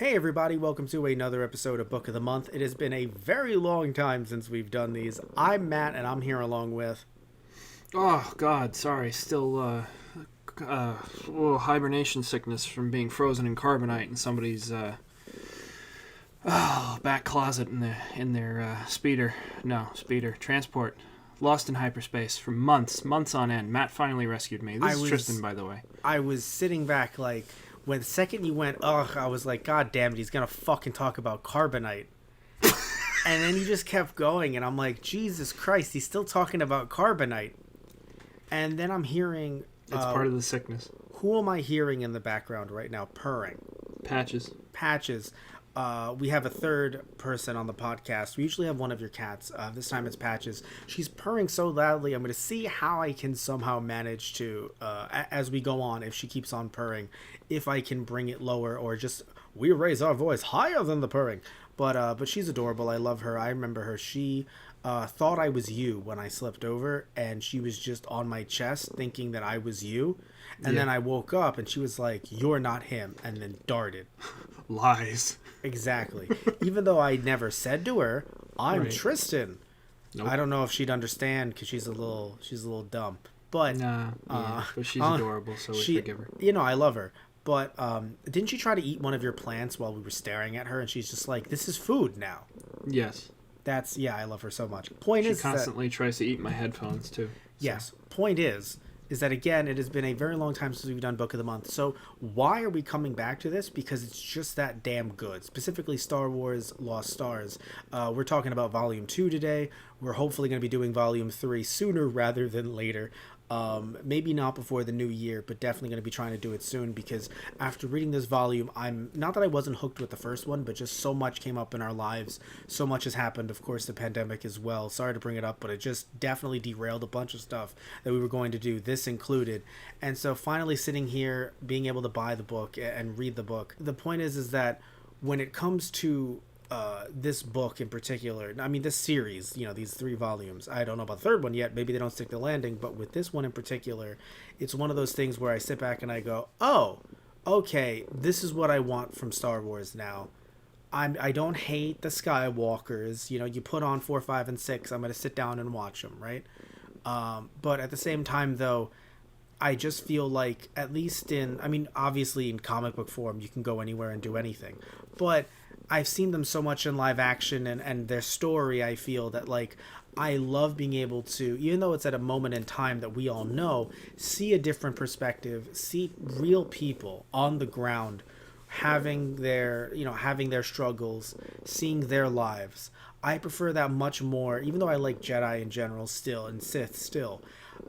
Hey everybody, welcome to another episode of Book of the Month. It has been a very long time since we've done these. I'm Matt and I'm here along with... Oh God, sorry. Still, hibernation sickness from being frozen in carbonite in somebody's back closet in their speeder transport, lost in hyperspace for months on end. Matt finally rescued me. This is Tristan, by the way. I was sitting back like, when the second you went, ugh, I was like, God damn it, he's gonna fucking talk about carbonite. And then you just kept going and I'm like, Jesus Christ, he's still talking about carbonite. And then I'm hearing... It's part of the sickness. Who am I hearing in the background right now purring? Patches. We have a third person on the podcast. We usually have one of your cats. This time it's Patches. She's purring so loudly. I'm going to see how I can somehow manage to, as we go on, if she keeps on purring, if I can bring it lower or just we raise our voice higher than the purring. But she's adorable. I love her. I remember her. She thought I was you when I slept over, and she was just on my chest thinking that I was you. And then I woke up, and she was like, "You're not him," and then darted. Lies. Exactly. Even though I never said to her, "I'm right. Tristan." Nope. I don't know if she'd understand because she's a little dumb. But but she's adorable, so we forgive her. You know, I love her. But didn't she try to eat one of your plants while we were staring at her? And she's just like, "This is food now." Yes. I love her so much. She constantly tries to eat my headphones too. So. Yes. Point is that, again, it has been a very long time since we've done Book of the Month. So why are we coming back to this? Because it's just that damn good. Specifically Star Wars Lost Stars. We're talking about Volume 2 today. We're hopefully going to be doing Volume 3 sooner rather than later. Maybe not before the new year, but definitely going to be trying to do it soon, because after reading this volume, I'm not that I wasn't hooked with the first one, but just so much came up in our lives. So much has happened. Of course, the pandemic as well. Sorry to bring it up, but it just definitely derailed a bunch of stuff that we were going to do, this included. And so finally sitting here, being able to buy the book and read the book. The point is that when it comes to this book in particular, I mean this series, these 3 volumes, I don't know about the third one yet, maybe they don't stick the landing, but with this one in particular, it's one of those things where I sit back and I go, oh, okay, this is what I want from Star Wars now. I don't hate the Skywalkers, you put on 4, 5, and 6, I'm going to sit down and watch them, right? But at the same time, though, I just feel like, at least obviously in comic book form, you can go anywhere and do anything, but I've seen them so much in live action and their story, I feel that, like, I love being able to, even though it's at a moment in time that we all know, see a different perspective, see real people on the ground having their struggles, seeing their lives. I prefer that much more, even though I like Jedi in general still, and Sith still.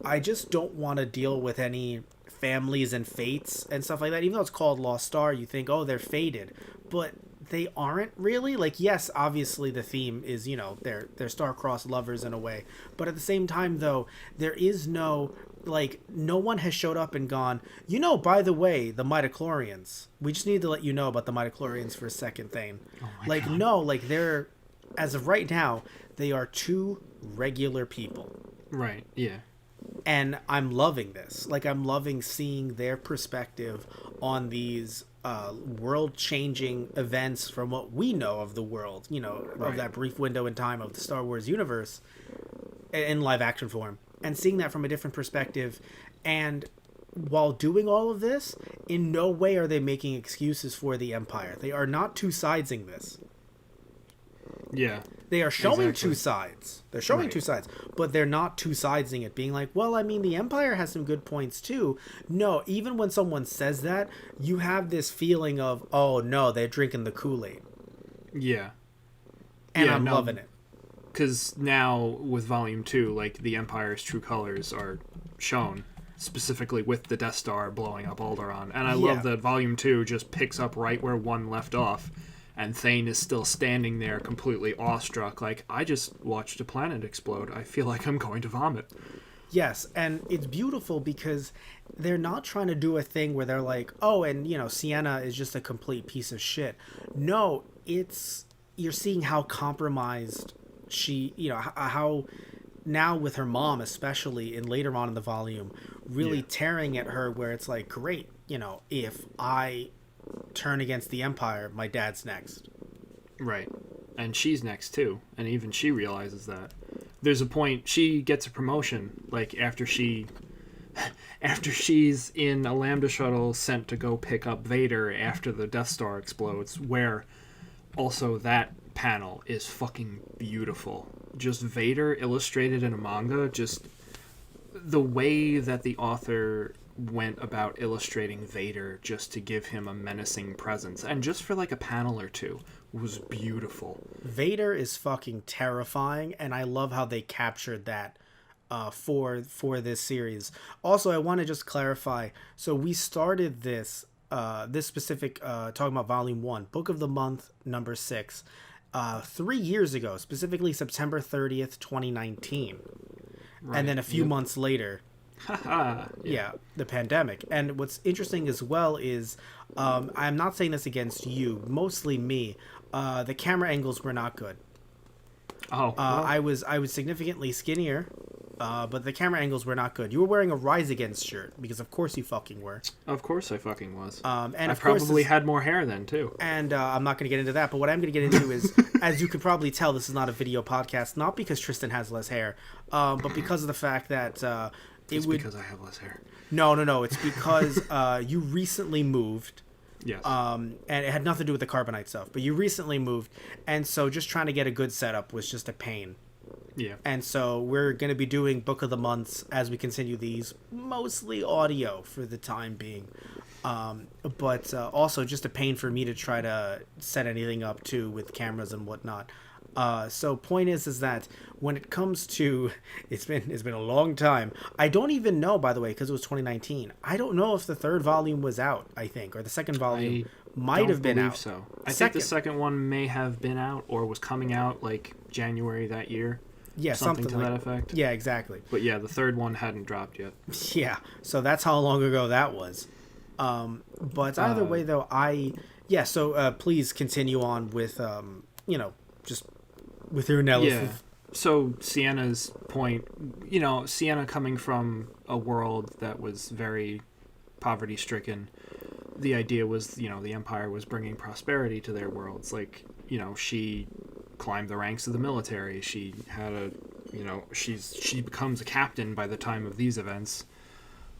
I just don't want to deal with any families and fates and stuff like that. Even though it's called Lost Star, you think, oh, they're fated. But they aren't really. Like, yes, obviously the theme is, they're star-crossed lovers in a way. But at the same time, though, there is no one has showed up and gone, by the way, the midichlorians. We just need to let you know about the midichlorians for a second, Thane. Oh my God. No, they're, as of right now, they are 2 regular people. Right, yeah. And I'm loving this. I'm loving seeing their perspective on these world-changing events from what we know of the world, right. Of that brief window in time of the Star Wars universe in live-action form. And seeing that from a different perspective. And while doing all of this, in no way are they making excuses for the Empire. They are not two-sidesing this. Yeah. They are showing 2 sides. They're showing 2 sides, but they're not two-sidesing it, being like, well, the Empire has some good points too. No, even when someone says that, you have this feeling of, oh no, they're drinking the Kool-Aid. Yeah. And I'm loving it. Because now with Volume 2, the Empire's true colors are shown, specifically with the Death Star blowing up Alderaan. And I love that Volume 2 just picks up right where 1 left off. And Thane is still standing there completely awestruck, like, I just watched a planet explode. I feel like I'm going to vomit. Yes, and it's beautiful because they're not trying to do a thing where they're like, oh, and, Sienna is just a complete piece of shit. No, you're seeing how compromised she, how now with her mom especially, and later on in the volume, really tearing at her where it's like, great, if I turn against the Empire, my dad's next. Right. And she's next too, and even she realizes that. There's a point she gets a promotion, like after she's in a Lambda shuttle sent to go pick up Vader after the Death Star explodes, where also that panel is fucking beautiful. Just Vader illustrated in a manga, just the way that the author went about illustrating Vader just to give him a menacing presence, and just for like a panel or two, was beautiful. Vader is fucking terrifying, and I love how they captured that for this series. Also, I want to just clarify. So we started this this specific talking about Volume 1, Book of the Month, number 6, 3 years ago, specifically September 30th, 2019. Right. And then a few months later, the pandemic. And what's interesting as well is, I'm not saying this against you, mostly me. The camera angles were not good. Oh, well. I was significantly skinnier, but the camera angles were not good. You were wearing a Rise Against shirt because, of course, you fucking were. Of course, I fucking was. And I probably had more hair then too. And I'm not going to get into that. But what I'm going to get into is, as you can probably tell, this is not a video podcast. Not because Tristan has less hair, but because of the fact that because I have less hair. No. It's because you recently moved. Yes. And it had nothing to do with the carbonite stuff, but you recently moved, and so just trying to get a good setup was just a pain. Yeah. And so we're going to be doing Book of the Months as we continue these, mostly audio for the time being. But also just a pain for me to try to set anything up too with cameras and whatnot. So point is that when it comes to, it's been a long time. I don't even know, by the way, because it was 2019. I don't know if the third volume was out, I think, or the second volume might have been out. So I think the second one may have been out or was coming out like January that year. Yeah, something to that effect. Yeah, exactly. But yeah, the third one hadn't dropped yet. Yeah, so that's how long ago that was. But either way, though, so please continue on with, just with your analysis. Yeah. So Sienna's point, Sienna coming from a world that was very poverty-stricken, the idea was, the Empire was bringing prosperity to their worlds. Like, she climbed the ranks of the military. She had she becomes a captain by the time of these events.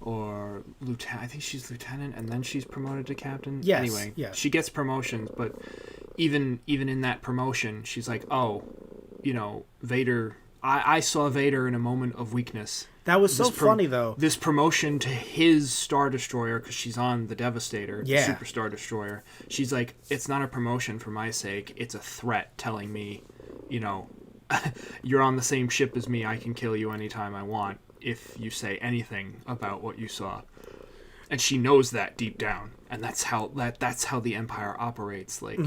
Or lieutenant. I think she's lieutenant, and then she's promoted to captain. Yes. Anyway, yes. She gets promotions, but even in that promotion, she's like, Vader. I saw Vader in a moment of weakness. That was so funny, though. This promotion to his Star Destroyer, because she's on the Devastator, the Super Star Destroyer. She's like, it's not a promotion for my sake. It's a threat telling me, you're on the same ship as me. I can kill you anytime I want if you say anything about what you saw. And she knows that deep down, and that's how the Empire operates, like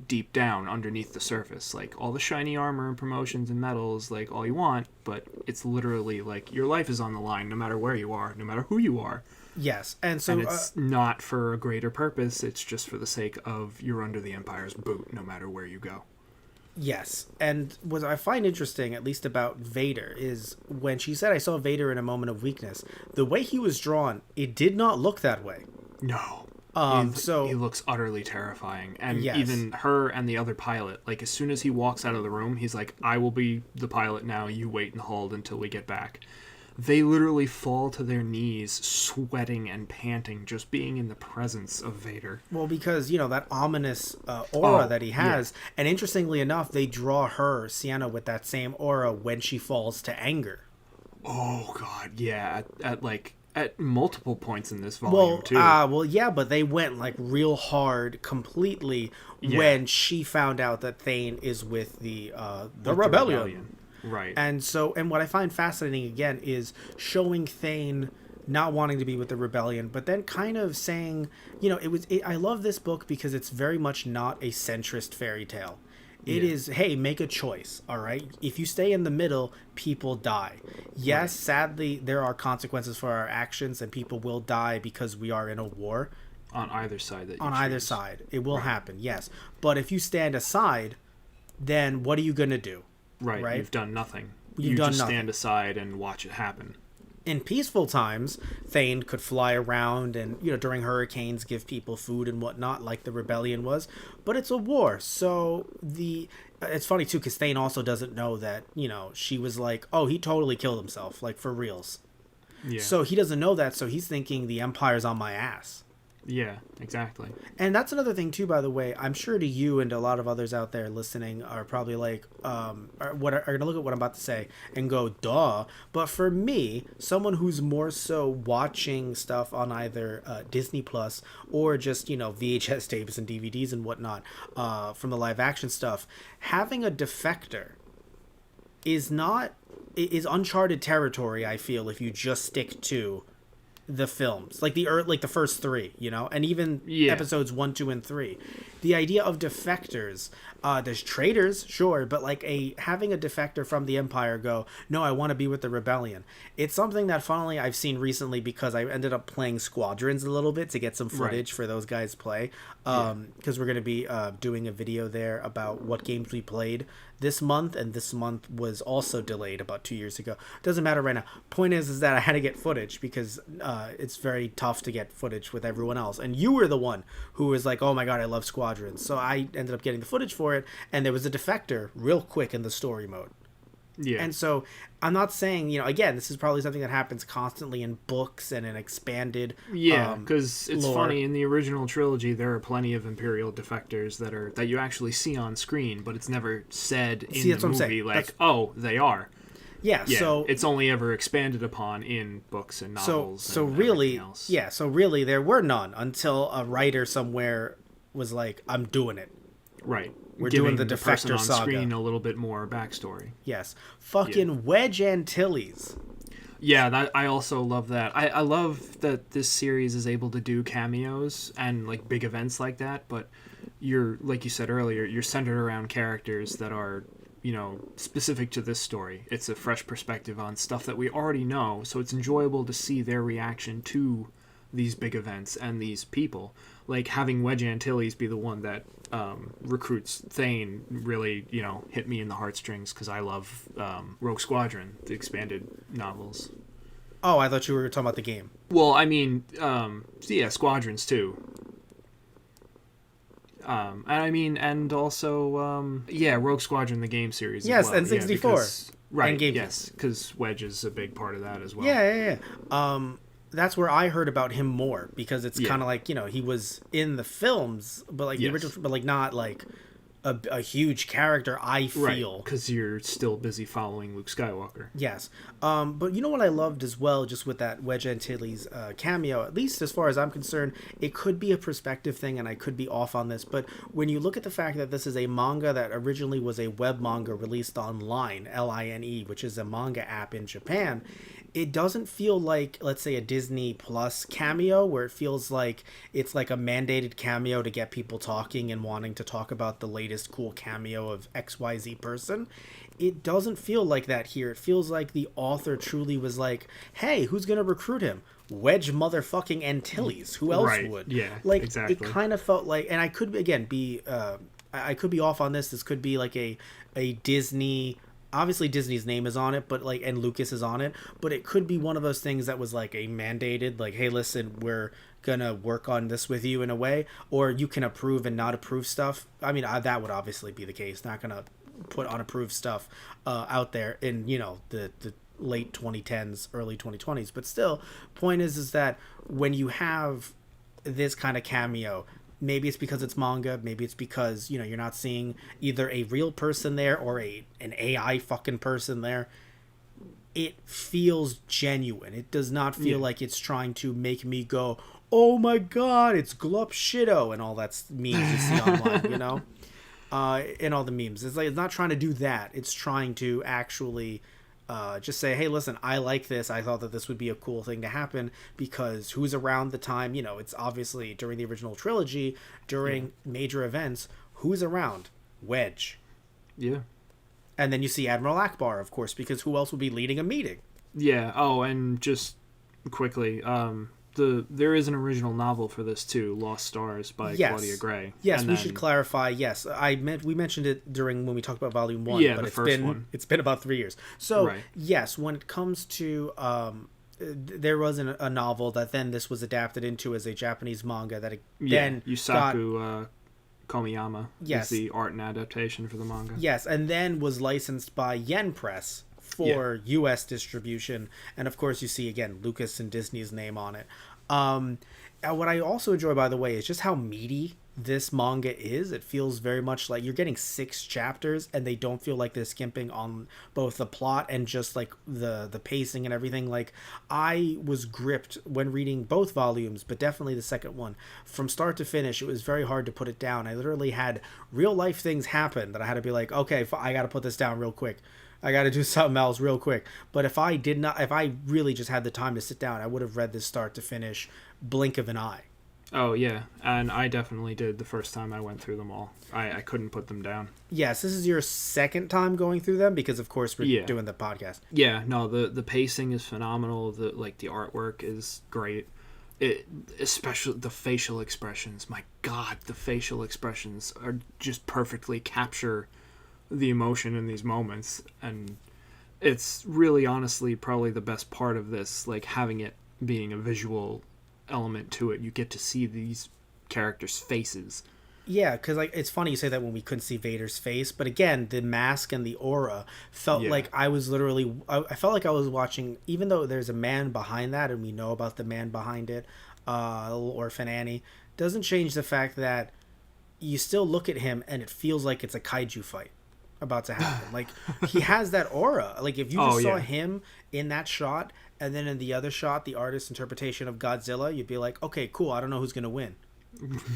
deep down underneath the surface. Like all the shiny armor and promotions and medals, like all you want, but it's literally like your life is on the line no matter where you are, no matter who you are. Yes, and so it's not for a greater purpose, it's just for the sake of you're under the Empire's boot no matter where you go. Yes, and what I find interesting, at least about Vader, is when she said, I saw Vader in a moment of weakness, the way he was drawn, it did not look that way. No. So he looks utterly terrifying. And even her and the other pilot, like as soon as he walks out of the room, he's like, I will be the pilot now, you wait in the hold until we get back. They literally fall to their knees, sweating and panting, just being in the presence of Vader. Well, because, that ominous aura that he has. Yeah. And interestingly enough, they draw her, Sienna, with that same aura when she falls to anger. Oh, God, yeah. At multiple points in this volume, too. Yeah, but they went, real hard completely when she found out that Thane is with the Rebellion. Right. And what I find fascinating again is showing Thane not wanting to be with the Rebellion, but then kind of saying, I love this book because it's very much not a centrist fairy tale. It is, hey, make a choice, all right? If you stay in the middle, people die. Yes, sadly, there are consequences for our actions, and people will die because we are in a war. On either side. Either side. It will happen, yes. But if you stand aside, then what are you going to do? Right, you've done nothing. You've done just nothing. Stand aside and watch it happen. In peaceful times, Thane could fly around and, during hurricanes give people food and whatnot, like the rebellion was. But it's a war, so it's funny too because Thane also doesn't know that she was like, oh, he totally killed himself, like for reals. Yeah. So he doesn't know that, so he's thinking the Empire's on my ass. Yeah, exactly. And that's another thing too, by the way. I'm sure to you and to a lot of others out there listening are probably like, are gonna look at what I'm about to say and go, duh. But for me, someone who's more so watching stuff on either Disney Plus or just VHS tapes and DVDs and whatnot from the live action stuff, having a defector is uncharted territory. I feel if you just stick to the films, like the first three, and even episodes 1, 2, and 3. The idea of defectors, there's traitors, sure, but like having a defector from the Empire go, no, I want to be with the rebellion. It's something that funnily I've seen recently because I ended up playing Squadrons a little bit to get some footage for those guys play, because we're going to be doing a video there about what games we played this month, and this month was also delayed about 2 years ago. Doesn't matter right now. Point is that I had to get footage because it's very tough to get footage with everyone else, and you were the one who was like, oh my god, I love Squadrons. So I ended up getting the footage for it, and there was a defector real quick in the story mode. Yeah. And so I'm not saying, again, this is probably something that happens constantly in books and in expanded because it's lore. funny, in the original trilogy there are plenty of Imperial defectors that you actually see on screen, but it's never said in the movie like, oh, they are. Yeah, so it's only ever expanded upon in books and novels. So really, else. Yeah, so really there were none until a writer somewhere was like, I'm doing it. Right. We're doing the defector on saga. Screen a little bit more backstory. Yes. Fucking Wedge Antilles. Yeah, I also love that. I love that this series is able to do cameos and like big events like that, but you're, like you said earlier, you're centered around characters that are, specific to this story. It's a fresh perspective on stuff that we already know, so it's enjoyable to see their reaction to these big events and these people. Like having Wedge Antilles be the one that recruits Thane really, hit me in the heartstrings because I love Rogue Squadron, the expanded novels. Oh, I thought you were talking about the game. Well, I mean, Squadrons too. And also, Rogue Squadron, the game series. Yes, as well. N64. Because, right, and GameCube. Yes, because Wedge is a big part of that as well. Yeah. That's where I heard about him more because it's kind of like, he was in the films, but like the original, but like not like a huge character, I feel. Because you're still busy following Luke Skywalker. Yes. But you know what I loved as well, just with that Wedge Antilles cameo, at least as far as I'm concerned, it could be a perspective thing and I could be off on this, but when you look at the fact that this is a manga that originally was a web manga released online, LINE, which is a manga app in Japan, it doesn't feel like, let's say, a Disney Plus cameo where it feels like it's like a mandated cameo to get people talking and wanting to talk about the latest cool cameo of XYZ person. It doesn't feel like that here. It feels like the author truly was like, hey, who's going to recruit him? Wedge motherfucking Antilles. Who else would? Yeah, like, exactly. It kind of felt like, and I could, again, I could be off on this. This could be like a Disney... Obviously Disney's name is on it, but like, and Lucas is on it, but it could be one of those things that was like a mandated, like, hey, listen, we're gonna work on this with you in a way, or you can approve and not approve stuff. I mean, that would obviously be the case. Not gonna put unapproved stuff out there in, the late 2010s, early 2020s, but still, point is that when you have this kind of cameo, maybe it's because it's manga, maybe it's because you're not seeing either a real person there or an AI fucking person there. It feels genuine. It does not feel like it's trying to make me go, oh my god, it's Glup Shido and all that memes you see online, and all the memes. It's like, it's not trying to do that. It's trying to actually just say, hey, listen, I like this. I thought that this would be a cool thing to happen because who's around the time, it's obviously during the original trilogy, during major events, who's around? Wedge. Yeah. And then you see Admiral Akbar, of course, because who else would be leading a meeting? Yeah. Oh, and just quickly, there is an original novel for this too, Lost Stars by Claudia Gray. Yes, and we should clarify. Yes, we mentioned it during when we talked about Volume 1. Yeah, but the first one. It's been about 3 years. So yes, when it comes to there was a novel that then this was adapted into as a Japanese manga that Yeah, then got Yusaku Komiyama yes, is the art and adaptation for the manga. yes, and then was licensed by Yen Press for U.S. distribution, and of course you see again Lucas and Disney's name on it. What I also enjoy, by the way, is just how meaty this manga is. It feels very much like you're getting 6 chapters, and they don't feel like they're skimping on both the plot and just like the pacing and everything. Like, I was gripped when reading both volumes, but definitely the second one from start to finish. It was very hard to put it down. I literally had real life things happen that I had to be like, okay, I got to put this down real quick. I got to do something else real quick. But if I really just had the time to sit down, I would have read this start to finish, blink of an eye. Oh, yeah. And I definitely did the first time I went through them all. I couldn't put them down. Yes, this is your second time going through them because, of course, we're doing the podcast. Yeah, no, the pacing is phenomenal. The artwork is great. Especially the facial expressions. My God, the facial expressions are just perfectly capture the emotion in these moments, and it's really honestly probably the best part of this, like having it being a visual element to it. You get to see these characters' faces. Yeah, because like it's funny you say that when we couldn't see Vader's face, but again, the mask and the aura felt like I was literally. I felt like I was watching, even though there's a man behind that, and we know about the man behind it, little orphan Annie. Doesn't change the fact that you still look at him and it feels like it's a kaiju fight about to happen. Like, he has that aura. Like, if you just saw him in that shot and then in the other shot the artist's interpretation of Godzilla, you'd be like, okay, cool, I don't know who's gonna win.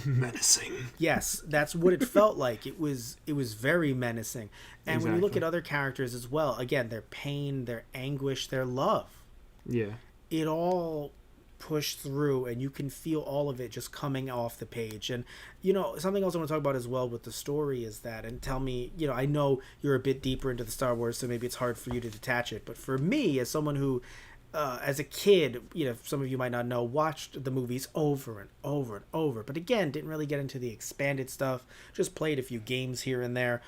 Menacing. Yes, that's what it felt like. It was very menacing. And when you look at other characters as well, again, their pain, their anguish, their love, it all pushed through, and you can feel all of it just coming off the page. And something else I want to talk about as well with the story is that, and tell me, I know you're a bit deeper into the Star Wars, so maybe it's hard for you to detach it, but for me, as someone who as a kid, some of you might not know, watched the movies over and over and over, but again, didn't really get into the expanded stuff, just played a few games here and there.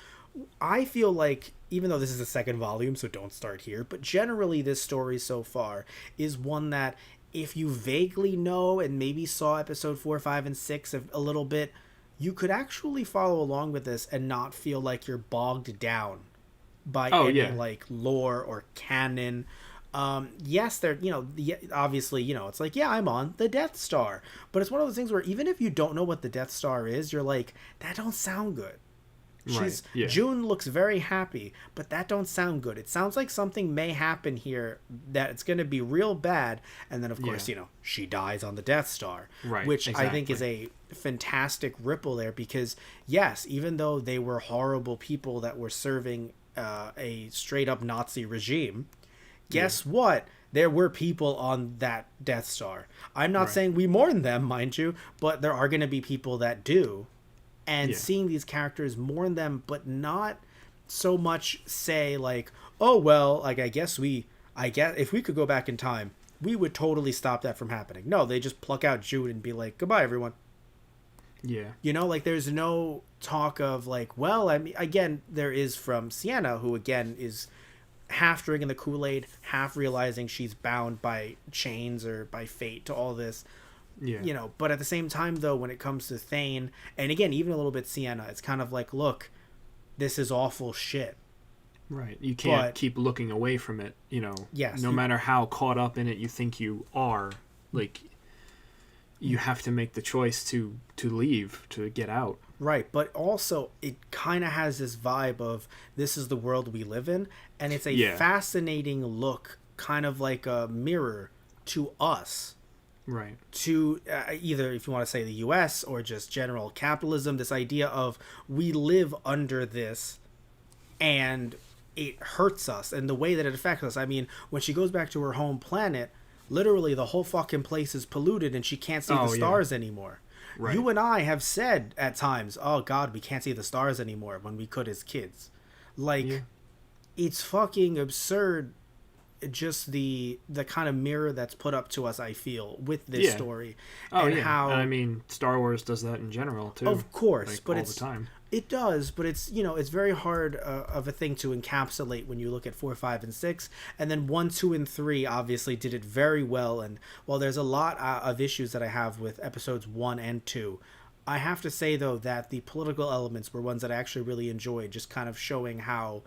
I feel like, even though this is the second volume, so don't start here, but generally this story so far is one that if you vaguely know and maybe saw episode 4, 5, and 6 a little bit, you could actually follow along with this and not feel like you're bogged down by like lore or canon. Yes, they're, obviously, it's like, yeah, I'm on the Death Star, but it's one of those things where even if you don't know what the Death Star is, you're like, that don't sound good. June looks very happy, but that don't sound good. It sounds like something may happen here that it's going to be real bad. And then, of course, she dies on the Death Star, which I think is a fantastic ripple there because, yes, even though they were horrible people that were serving a straight up Nazi regime, guess what? There were people on that Death Star. I'm not saying we mourn them, mind you, but there are going to be people that do. And seeing these characters mourn them, but not so much say like, oh, well, like, I guess if we could go back in time, we would totally stop that from happening. No, they just pluck out Jude and be like, goodbye, everyone. Yeah. Like, there's no talk of like, well, I mean, again, there is from Sienna, who again is half drinking the Kool-Aid, half realizing she's bound by chains or by fate to all this. But at the same time, though, when it comes to Thane, and again, even a little bit Sienna, it's kind of like, look, this is awful shit. Right. You can't keep looking away from it, Yes. No matter how caught up in it you think you are, like, you have to make the choice to leave, to get out. Right, but also it kind of has this vibe of this is the world we live in, and it's a fascinating look, kind of like a mirror to us. Right. To either, if you want to say the U.S. or just general capitalism, this idea of we live under this and it hurts us, and the way that it affects us. I mean, when she goes back to her home planet, literally the whole fucking place is polluted and she can't see the stars anymore. Right. You and I have said at times, oh God, we can't see the stars anymore, when we could as kids. Like, it's fucking absurd, just the kind of mirror that's put up to us, I feel, with this story. How, and I mean, Star Wars does that in general too. Of course, like, but all it's the time. It does, but it's it's very hard of a thing to encapsulate when you look at 4, 5, and 6, and then 1, 2, and 3 obviously did it very well. And while there's a lot of issues that I have with episodes 1 and 2, I have to say though that the political elements were ones that I actually really enjoyed, just kind of showing how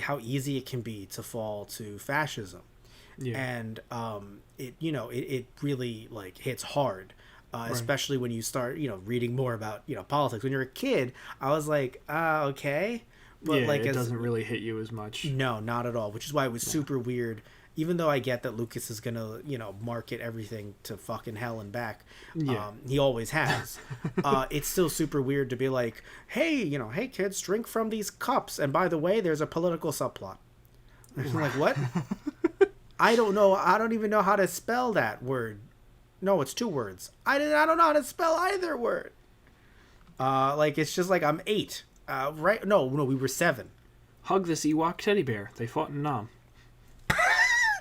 how easy it can be to fall to fascism. Yeah. And it really like hits hard, Right. especially when you start reading more about politics. When you're a kid, I was like, okay, but Yeah, like it as doesn't really hit you as much. no, not at all. Which is why it was super weird. Even though I get that Lucas is gonna market everything to fucking hell and back, Yeah. he always has. It's still super weird to be like, hey, hey kids, drink from these cups, and by the way, there's a political subplot. I'm like, what? I don't know. I don't even know how to spell that word. No, it's 2 words. I don't know how to spell either word. Like it's just like I'm 8. Right? No, we were 7. Hug this Ewok teddy bear. They fought in Nam.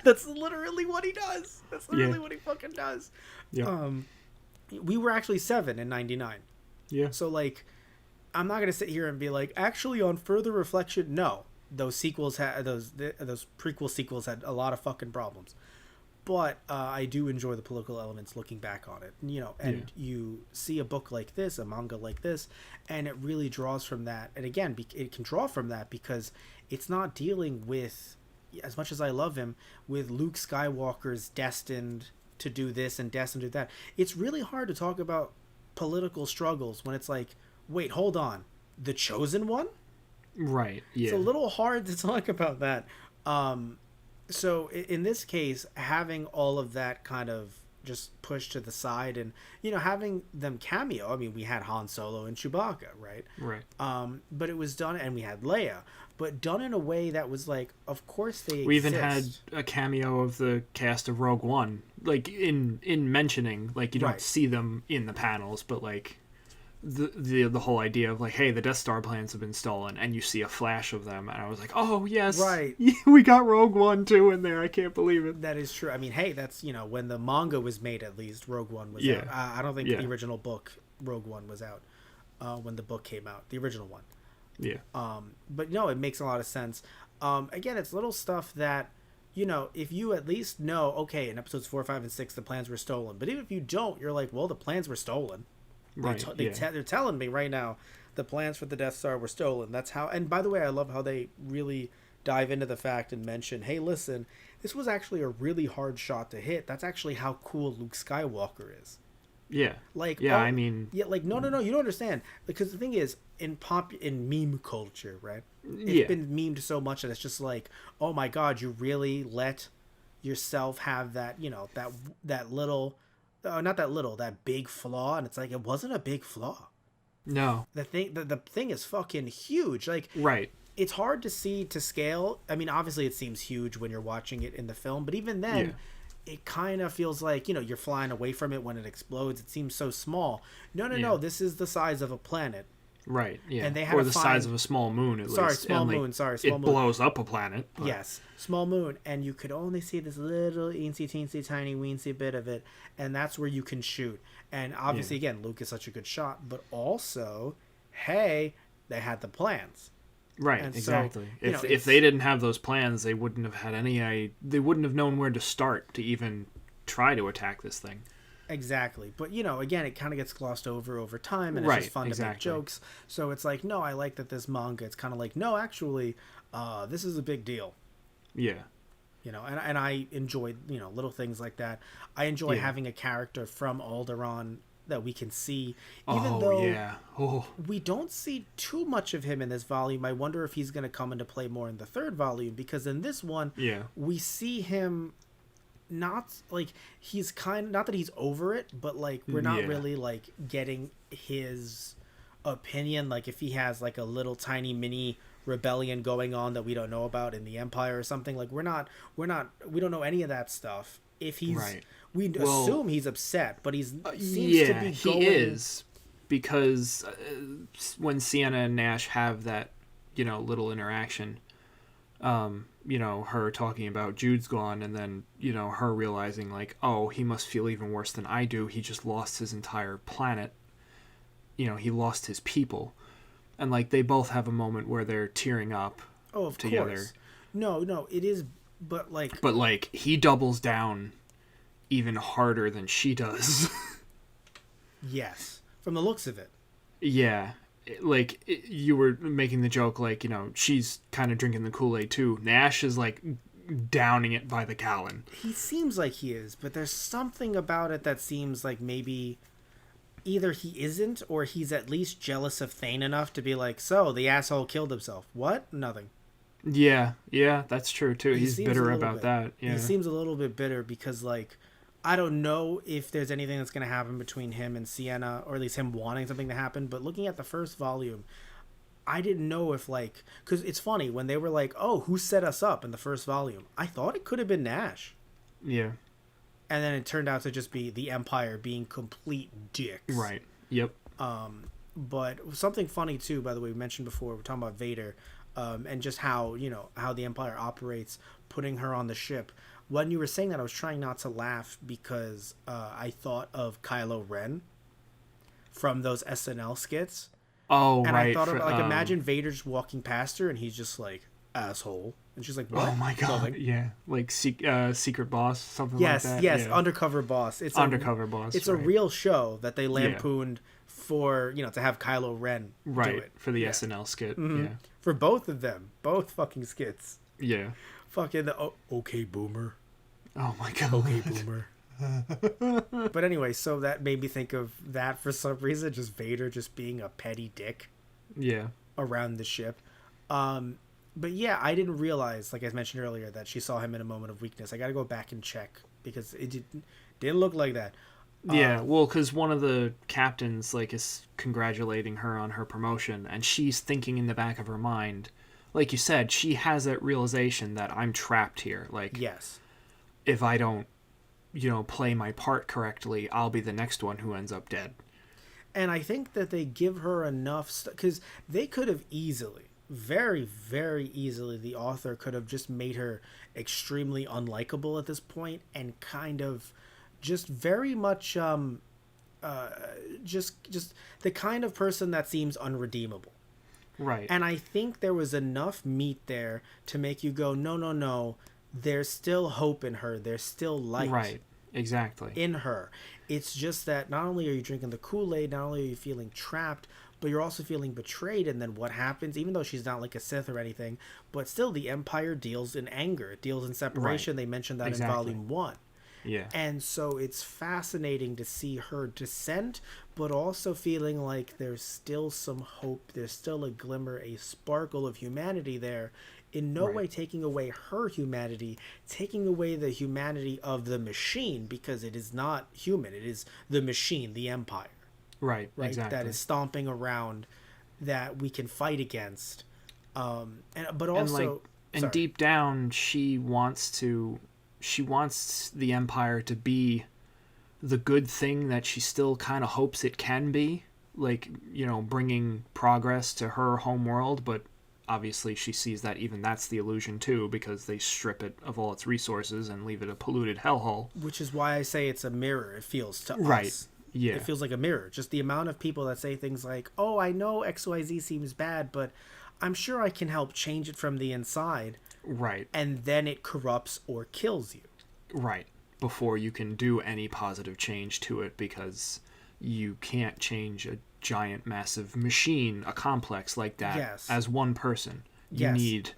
That's literally what he does. That's literally Yeah. what he fucking does. Yeah. We were actually 7 in '99. Yeah. So like, I'm not gonna sit here and be like, actually, on further reflection, no, those sequels had those prequel sequels had a lot of fucking problems. But I do enjoy the political elements looking back on it, and you see a book like this, a manga like this, and it really draws from that. And again, it can draw from that because it's not dealing with, as much as I love him, with Luke Skywalker's destined to do this and destined to do that. It's really hard to talk about political struggles when it's like, wait, hold on, the chosen one? Right. Yeah. It's a little hard to talk about that. So in this case, having all of that kind of just pushed to the side and, having them cameo. I mean, we had Han Solo and Chewbacca, right? Right. But it was done, and we had Leia, but done in a way that was like, of course they We exist. even had a cameo of the cast of Rogue One, like in mentioning, like you don't Right. see them in the panels, but like the whole idea of like, hey, the Death Star plans have been stolen, and you see a flash of them, and I was like, oh yes, Right. we got Rogue One too in there. I can't believe it. That is true. I mean, hey, that's, when the manga was made, at least, Rogue One was Yeah. out. I don't think Yeah. the original book, Rogue One, was out when the book came out, the original one. Yeah. But no, it makes a lot of sense. Again, it's little stuff that, if you at least know, okay, in episodes 4, 5, and 6, the plans were stolen. But even if you don't, you're like, well, the plans were stolen. Right. They're telling me right now the plans for the Death Star were stolen. That's how. And by the way, I love how they really dive into the fact and mention, hey, listen, this was actually a really hard shot to hit. That's actually how cool Luke Skywalker is. Yeah. Like, yeah, I mean, yeah, like no, you don't understand, because the thing is, in meme culture, right? It's Yeah. been memed so much that it's just like, oh my god, you really let yourself have that, that little, not that little, that big flaw, and it's like, it wasn't a big flaw. no. The thing is fucking huge. Like, Right. it's hard to see to scale. I mean, obviously it seems huge when you're watching it in the film, but even then, it kind of feels like, you're flying away from it when it explodes. It seems so small. No, this is the size of a planet. Right. Yeah. And they had or to the find- size of a small moon at Sorry, least. small And, like, moon. Sorry, it small moon. blows up a planet. but- Yes, small moon, and you could only see this little eensy teensy tiny weensy bit of it, and that's where you can shoot. And obviously, again, Luke is such a good shot, but also, hey, they had the plans. Right, And so, exactly. you know, If it's- they didn't have those plans, they wouldn't have had any. They wouldn't have known where to start to even try to attack this thing. Exactly. But, again, it kind of gets glossed over time, and it's Right, just fun to make exactly. jokes. So it's like, no, I like that this manga, it's kind of like, no, actually, this is a big deal. Yeah. And I enjoy, little things like that. I enjoy Yeah. having a character from Alderaan that we can see, even Oh though yeah. Oh we don't see too much of him in this volume. I wonder if he's going to come into play more in the 3rd volume, because in this one, yeah. we see him not like he's not that he's over it, but like we're not Yeah. really like getting his opinion, like if he has like a little tiny mini rebellion going on that we don't know about in the Empire or something. Like we don't know any of that stuff. If he's Right. we Well, assume he's upset, but he's seems yeah, to be going. he is, because when Sienna and Nash have that, little interaction, her talking about Jude's gone, and then, her realizing like, oh, he must feel even worse than I do. He just lost his entire planet. He lost his people. And like they both have a moment where they're tearing up Oh, of together. course. No, it is, but like, But like he doubles down even harder than she does. yes, from the looks of it. Yeah. Like you were making the joke, like, you know, she's kind of drinking the Kool-Aid too. Nash is like downing it by the gallon. He seems like he is, but there's something about it that seems like maybe either he isn't or he's at least jealous of Thane enough to be like, so the asshole killed himself. What? Nothing. Yeah, that's true too. He He's seems a bitter little about bit. that. Yeah. He seems a little bit bitter because, like, I don't know if there's anything that's going to happen between him and Sienna, or at least him wanting something to happen. But looking at the first volume, I didn't know if, like, because it's funny when they were like, "Oh, who set us up?" in the first volume. I thought it could have been Nash, Yeah. and then it turned out to just be the Empire being complete dicks. Right. Yep. But something funny too, by the way, we mentioned before, we're talking about Vader, and just how, you know, how the Empire operates, putting her on the ship. When you were saying that, I was trying not to laugh because I thought of Kylo Ren from those SNL skits, Oh, and right. I thought about, like, imagine Vader just walking past her and he's just like, asshole, and she's like, what? Oh my god. Nothing. Yeah. Like secret boss, something Yes, like that. yes, Yeah. undercover boss. It's Undercover boss. It's right. a real show that they lampooned for, you know, to have Kylo Ren do right it for the SNL skit. Mhm. Yeah. For both of them, both fucking skits. Yeah. Fucking the okay boomer, Oh my god. okay boomer. But anyway, so that made me think of that for some reason, just Vader just being a petty dick Yeah. around the ship. But yeah, I didn't realize, like I mentioned earlier, that she saw him in a moment of weakness. I got to go back and check because it didn't look like that. Yeah, well, because one of the captains like is congratulating her on her promotion, and she's thinking in the back of her mind, like you said, she has that realization that I'm trapped here. Like, Yes. if I don't, you know, play my part correctly, I'll be the next one who ends up dead. And I think that they give her enough because they could have easily, very, very easily, the author could have just made her extremely unlikable at this point and kind of just very much just the kind of person that seems unredeemable. Right. And I think there was enough meat there to make you go, no, no, no, there's still hope in her, there's still light. Right. Exactly. In her. It's just that not only are you drinking the Kool-Aid, not only are you feeling trapped, but you're also feeling betrayed. And then what happens, even though she's not like a Sith or anything, but still the Empire deals in anger, it deals in separation. Right. They mentioned that Exactly. in volume 1. Yeah. And so it's fascinating to see her descent, but also feeling like there's still some hope, there's still a glimmer, a sparkle of humanity there. In no Right. way taking away her humanity, taking away the humanity of the machine, because it is not human. It is the machine, the Empire, Right. right? Exactly. That is stomping around, that we can fight against. But also, and sorry. deep down, she wants the Empire to be the good thing that she still kind of hopes it can be, like, you know, bringing progress to her home world, but obviously she sees that even that's the illusion too, because they strip it of all its resources and leave it a polluted hellhole. Which is why I say it's a mirror. It feels to Right. us. Yeah. It feels like a mirror. Just the amount of people that say things like, "Oh, I know XYZ seems bad, but I'm sure I can help change it from the inside." Right. And then it corrupts or kills you. Right. Before you can do any positive change to it, because you can't change a giant, massive machine, a complex like that, Yes. as one person. You Yes. need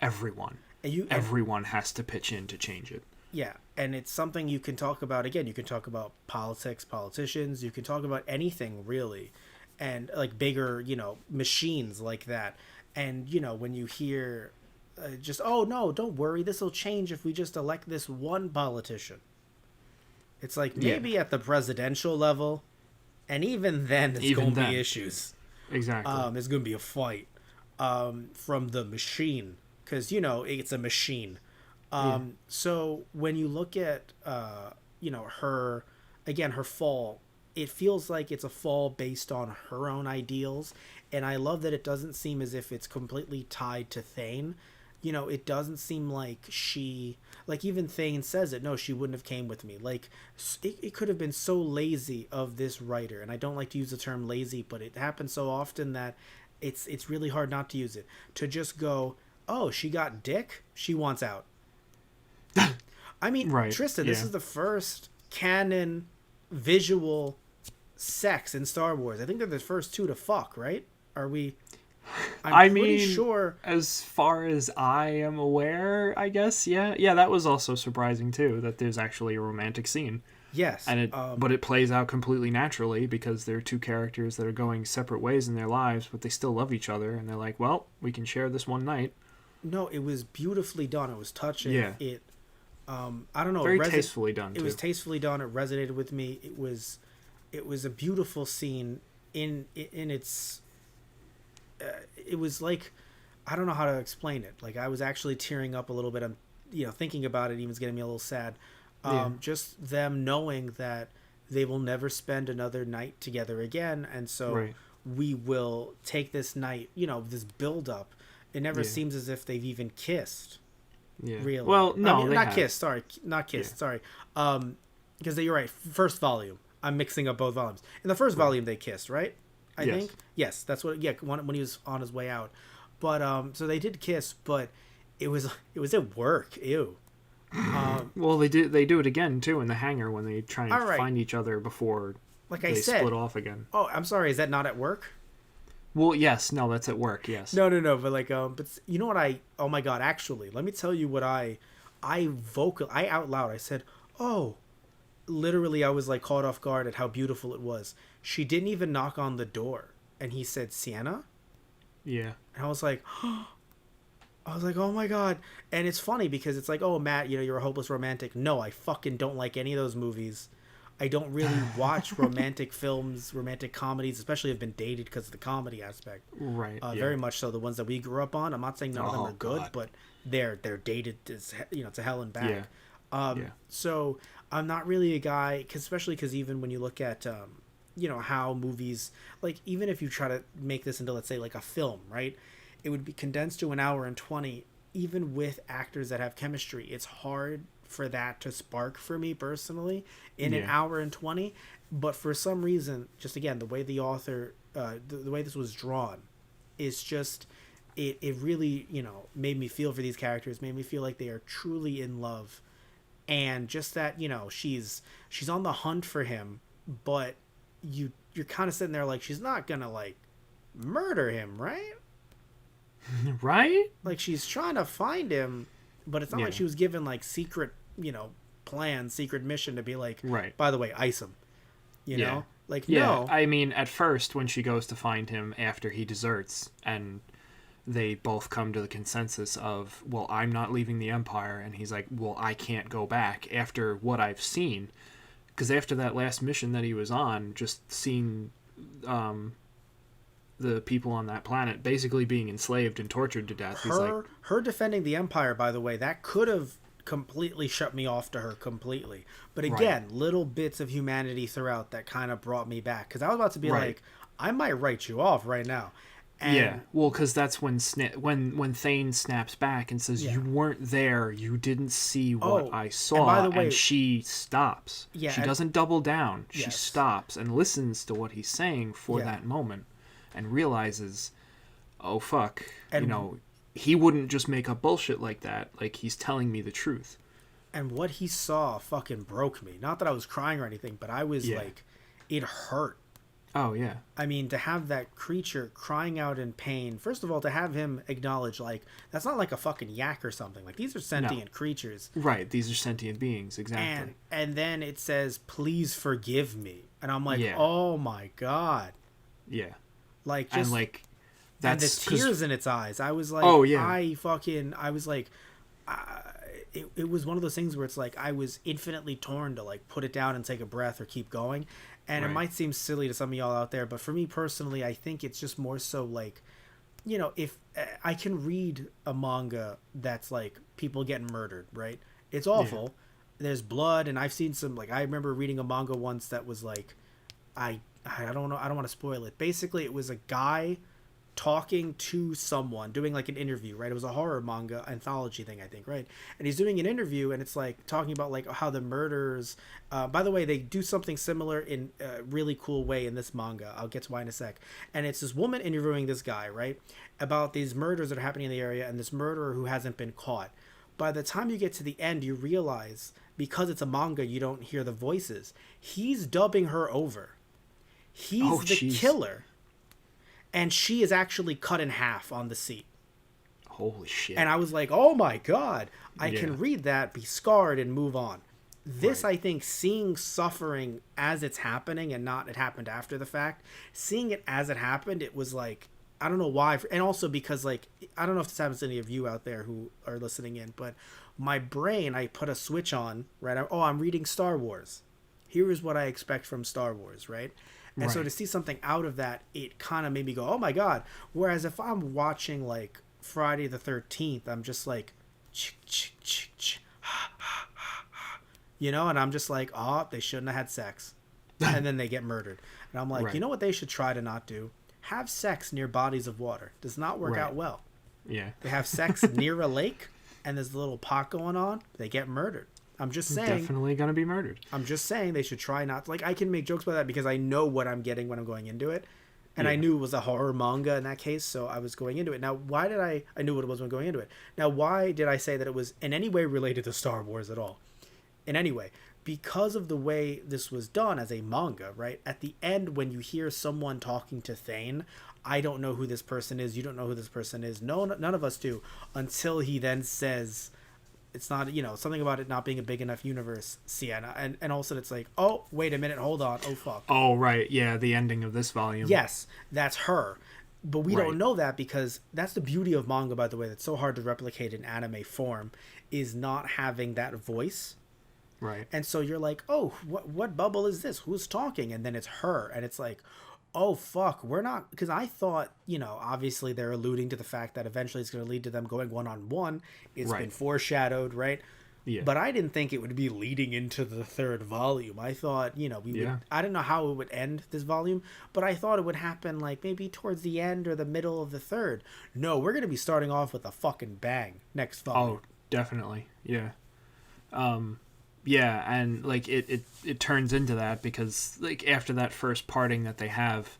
everyone. And Everyone has to pitch in to change it. yeah, and it's something you can talk about. Again, you can talk about politics, politicians. You can talk about anything really, and like bigger, you know, machines like that. And you know, when you hear just, "Oh no, don't worry, this will change if we just elect this one politician." It's like maybe at the presidential level, and even then, it's Even going to then. be issues. Exactly. It's going to be a fight from the machine, because you know it's a machine. So when you look at you know, her again, her fall, it feels like it's a fall based on her own ideals, and I love that it doesn't seem as if it's completely tied to Thane. You know, it doesn't seem like she, like, even Thane says it, no, she wouldn't have came with me. Like, it could have been so lazy of this writer, and I don't like to use the term lazy, but it happens so often that it's really hard not to use it. To just go, oh, she got dick, she wants out. I mean, Right. Tristan, this Yeah. is the first canon visual sex in Star Wars. I think they're the first two to fuck, right? Are we? I'm I pretty mean, sure. as far as I am aware, I guess, yeah. Yeah, that was also surprising too, that there's actually a romantic scene. Yes. And but it plays out completely naturally because they're two characters that are going separate ways in their lives, but they still love each other, and they're like, well, we can share this one night. No, it was beautifully done. It was touching. Yeah. I don't know. Very tastefully done, It too. was tastefully done. It resonated with me. It was a beautiful scene in its. It was like, I don't know how to explain it. Like I was actually tearing up a little bit. I'm, thinking about it. Even was getting me a little sad. Yeah. Just them knowing that they will never spend another night together again, and so Right. we will take this night. This build up. It never Yeah. seems as if they've even kissed. Yeah. Really? Well, no, I mean, they not have. kissed. Sorry, not kissed. Yeah. Sorry. Because you're right. First volume. I'm mixing up both volumes. In the first volume, they kissed, right? I Yes. think. Yes, that's what. Yeah, when he was on his way out. But so they did kiss, but it was at work. Ew. Well, they do it again too in the hangar when they try and All right. find each other before Like they I said. split off again. Oh, I'm sorry. Is that not at work? Well, yes, no, that's at work. Yes. No. But like, but you know what Oh my God! Actually, let me tell you what I out loud. I said, oh. Literally, I was like caught off guard at how beautiful it was. She didn't even knock on the door, and he said, "Sienna," Yeah. and I was like, oh my God. And it's funny because it's like, oh, Matt, you're a hopeless romantic. No, I fucking don't like any of those movies. I don't really watch romantic films, romantic comedies, especially have been dated because of the comedy aspect. Right. Yeah. Very much so. The ones that we grew up on. I'm not saying none of them Oh, are good, God. but they're dated to hell and back. Yeah. Yeah. So I'm not really a guy, especially because even when you look at, how movies, like even if you try to make this into, let's say, like a film, right? It would be condensed to an hour and 20. Even with actors that have chemistry, it's hard for that to spark for me personally in an Yeah. hour and 20. But for some reason, just again, the way the author, the way this was drawn, is just it really made me feel for these characters, made me feel like they are truly in love. And just that, she's on the hunt for him, but you're kind of sitting there like she's not gonna like murder him, right? Right? Like she's trying to find him, but it's not like Yeah. she was given like secret, plan, secret mission to be like, Right. by the way, ice him. You Yeah. know? Like Yeah. no. I mean, at first, when she goes to find him after he deserts, and they both come to the consensus of, well, I'm not leaving the Empire, and he's like, well, I can't go back after what I've seen. Because after that last mission that he was on, just seeing the people on that planet basically being enslaved and tortured to death, he's like, Her defending the Empire, by the way, that could have completely shut me off to her completely. But again, little bits of humanity throughout that kind of brought me back, because I was about to be Right. like, I might write you off right now. And yeah, well, because that's when when Thane snaps back and says, Yeah. "You weren't there. You didn't see what Oh, I and saw." by the way- and she stops. Yeah, she and- doesn't double down. She Yes. stops and listens to what he's saying for Yeah. that moment, and realizes, "Oh fuck, And- he wouldn't just make up bullshit like that. Like he's telling me the truth." And what he saw fucking broke me. Not that I was crying or anything, but I was Yeah. like, it hurt. Oh yeah, I mean, to have that creature crying out in pain, first of all, to have him acknowledge, like, that's not like a fucking yak or something. Like, these are sentient creatures. right. These are sentient beings, exactly. And then it says, please forgive me. And I'm like, Yeah. oh my God. yeah, Like, just, and like and that's the 'cause- tears in its eyes. I was like, Oh, yeah. I was like, it was one of those things where it's like I was infinitely torn to like put it down and take a breath or keep going. And it Right. might seem silly to some of y'all out there, but for me personally, I think it's just more so like, if I can read a manga that's like people getting murdered, right? It's awful. There's blood, and I've seen some, like, I remember reading a manga once that was like, I don't know, I don't want to spoil it. Basically, it was a guy talking to someone, doing like an interview, right? It was a horror manga anthology thing, I think, right? And he's doing an interview, and it's like talking about like how the murders. By the way, they do something similar in a really cool way in this manga. I'll get to why in a sec. And it's this woman interviewing this guy, right, about these murders that are happening in the area, and this murderer who hasn't been caught. By the time you get to the end, you realize because it's a manga, you don't hear the voices. He's dubbing her over. He's the killer. And she is actually cut in half on the seat. Holy shit. And I was like, oh my God, I can read that, be scarred, and move on. This, I think, seeing suffering as it's happening and not it happened after the fact, seeing it as it happened, it was like, I don't know why. And also because, like, I don't know if this happens to any of you out there who are listening in, but my brain, I put a switch on, right? I'm reading Star Wars. Here is what I expect from Star Wars, right? And so to see something out of that, it kind of made me go, oh my God. Whereas if I'm watching like Friday the 13th, I'm just like, you know, and I'm just like, oh, they shouldn't have had sex. And then they get murdered. And I'm like, you know what they should try to not do? Have sex near bodies of water. Does not work out well. Yeah. They have sex near a lake and there's a little pot going on. They get murdered. I'm just saying. Definitely going to be murdered. I'm just saying they should try not to. Like, I can make jokes about that because I know what I'm getting when I'm going into it. And I knew it was a horror manga in that case, so I was going into it. Now, why did I knew what it was when going into it. Now, why did I say that it was in any way related to Star Wars at all? In any way. Because of the way this was done as a manga, right? At the end, when you hear someone talking to Thane, I don't know who this person is. You don't know who this person is. No, none of us do. Until he then says... It's not, you know, something about it not being a big enough universe, Sienna. And also it's like, oh, wait a minute, hold on, oh, fuck. Oh, right, yeah, the ending of this volume. Yes, that's her. But we don't know that because that's the beauty of manga, by the way, that's so hard to replicate in anime form, is not having that voice. Right. And so you're like, oh, what bubble is this? Who's talking? And then it's her. And it's like, oh, fuck, we're not... Because I thought, you know, obviously they're alluding to the fact that eventually it's going to lead to them going one-on-one. It's been foreshadowed, right? Yeah. But I didn't think it would be leading into the third volume. I thought, you know, we would... I didn't know how it would end this volume, but I thought it would happen, like, maybe towards the end or the middle of the third. No, we're going to be starting off with a fucking bang next volume. Oh, definitely. Yeah. Yeah, and like it turns into that because like after that first parting that they have,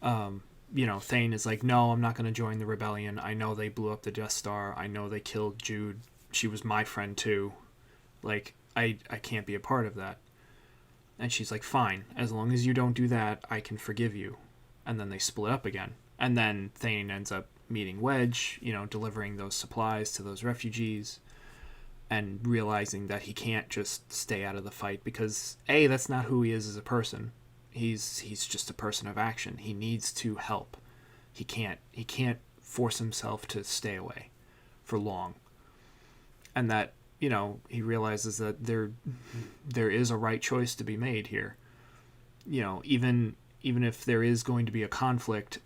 you know, Thane is like, no, I'm not going to join the rebellion. I know they blew up the Death Star. I know they killed Jude. She was my friend too. Like I can't be a part of that. And she's like, fine, as long as you don't do that, I can forgive you. And then they split up again. And then Thane ends up meeting Wedge, you know, delivering those supplies to those refugees. And realizing that he can't just stay out of the fight because A, that's not who he is as a person. He's just a person of action. He needs to help. He can't force himself to stay away for long. And that, you know, he realizes that there is a right choice to be made here. You know, even if there is going to be a conflict,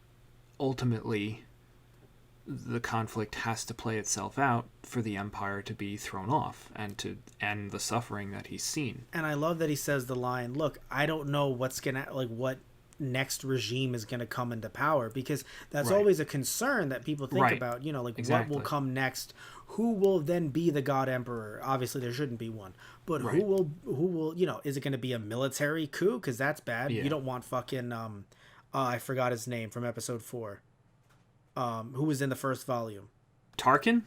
ultimately the conflict has to play itself out for the Empire to be thrown off and to end the suffering that he's seen. And I love that he says the line, look, I don't know what's gonna, like, what next regime is gonna come into power, because that's always a concern that people think about, you know, like what will come next, who will then be the God Emperor. Obviously there shouldn't be one, but who will, you know, is it gonna be a military coup? Because that's bad. You don't want fucking I forgot his name from episode 4. Who was in the first volume? Tarkin,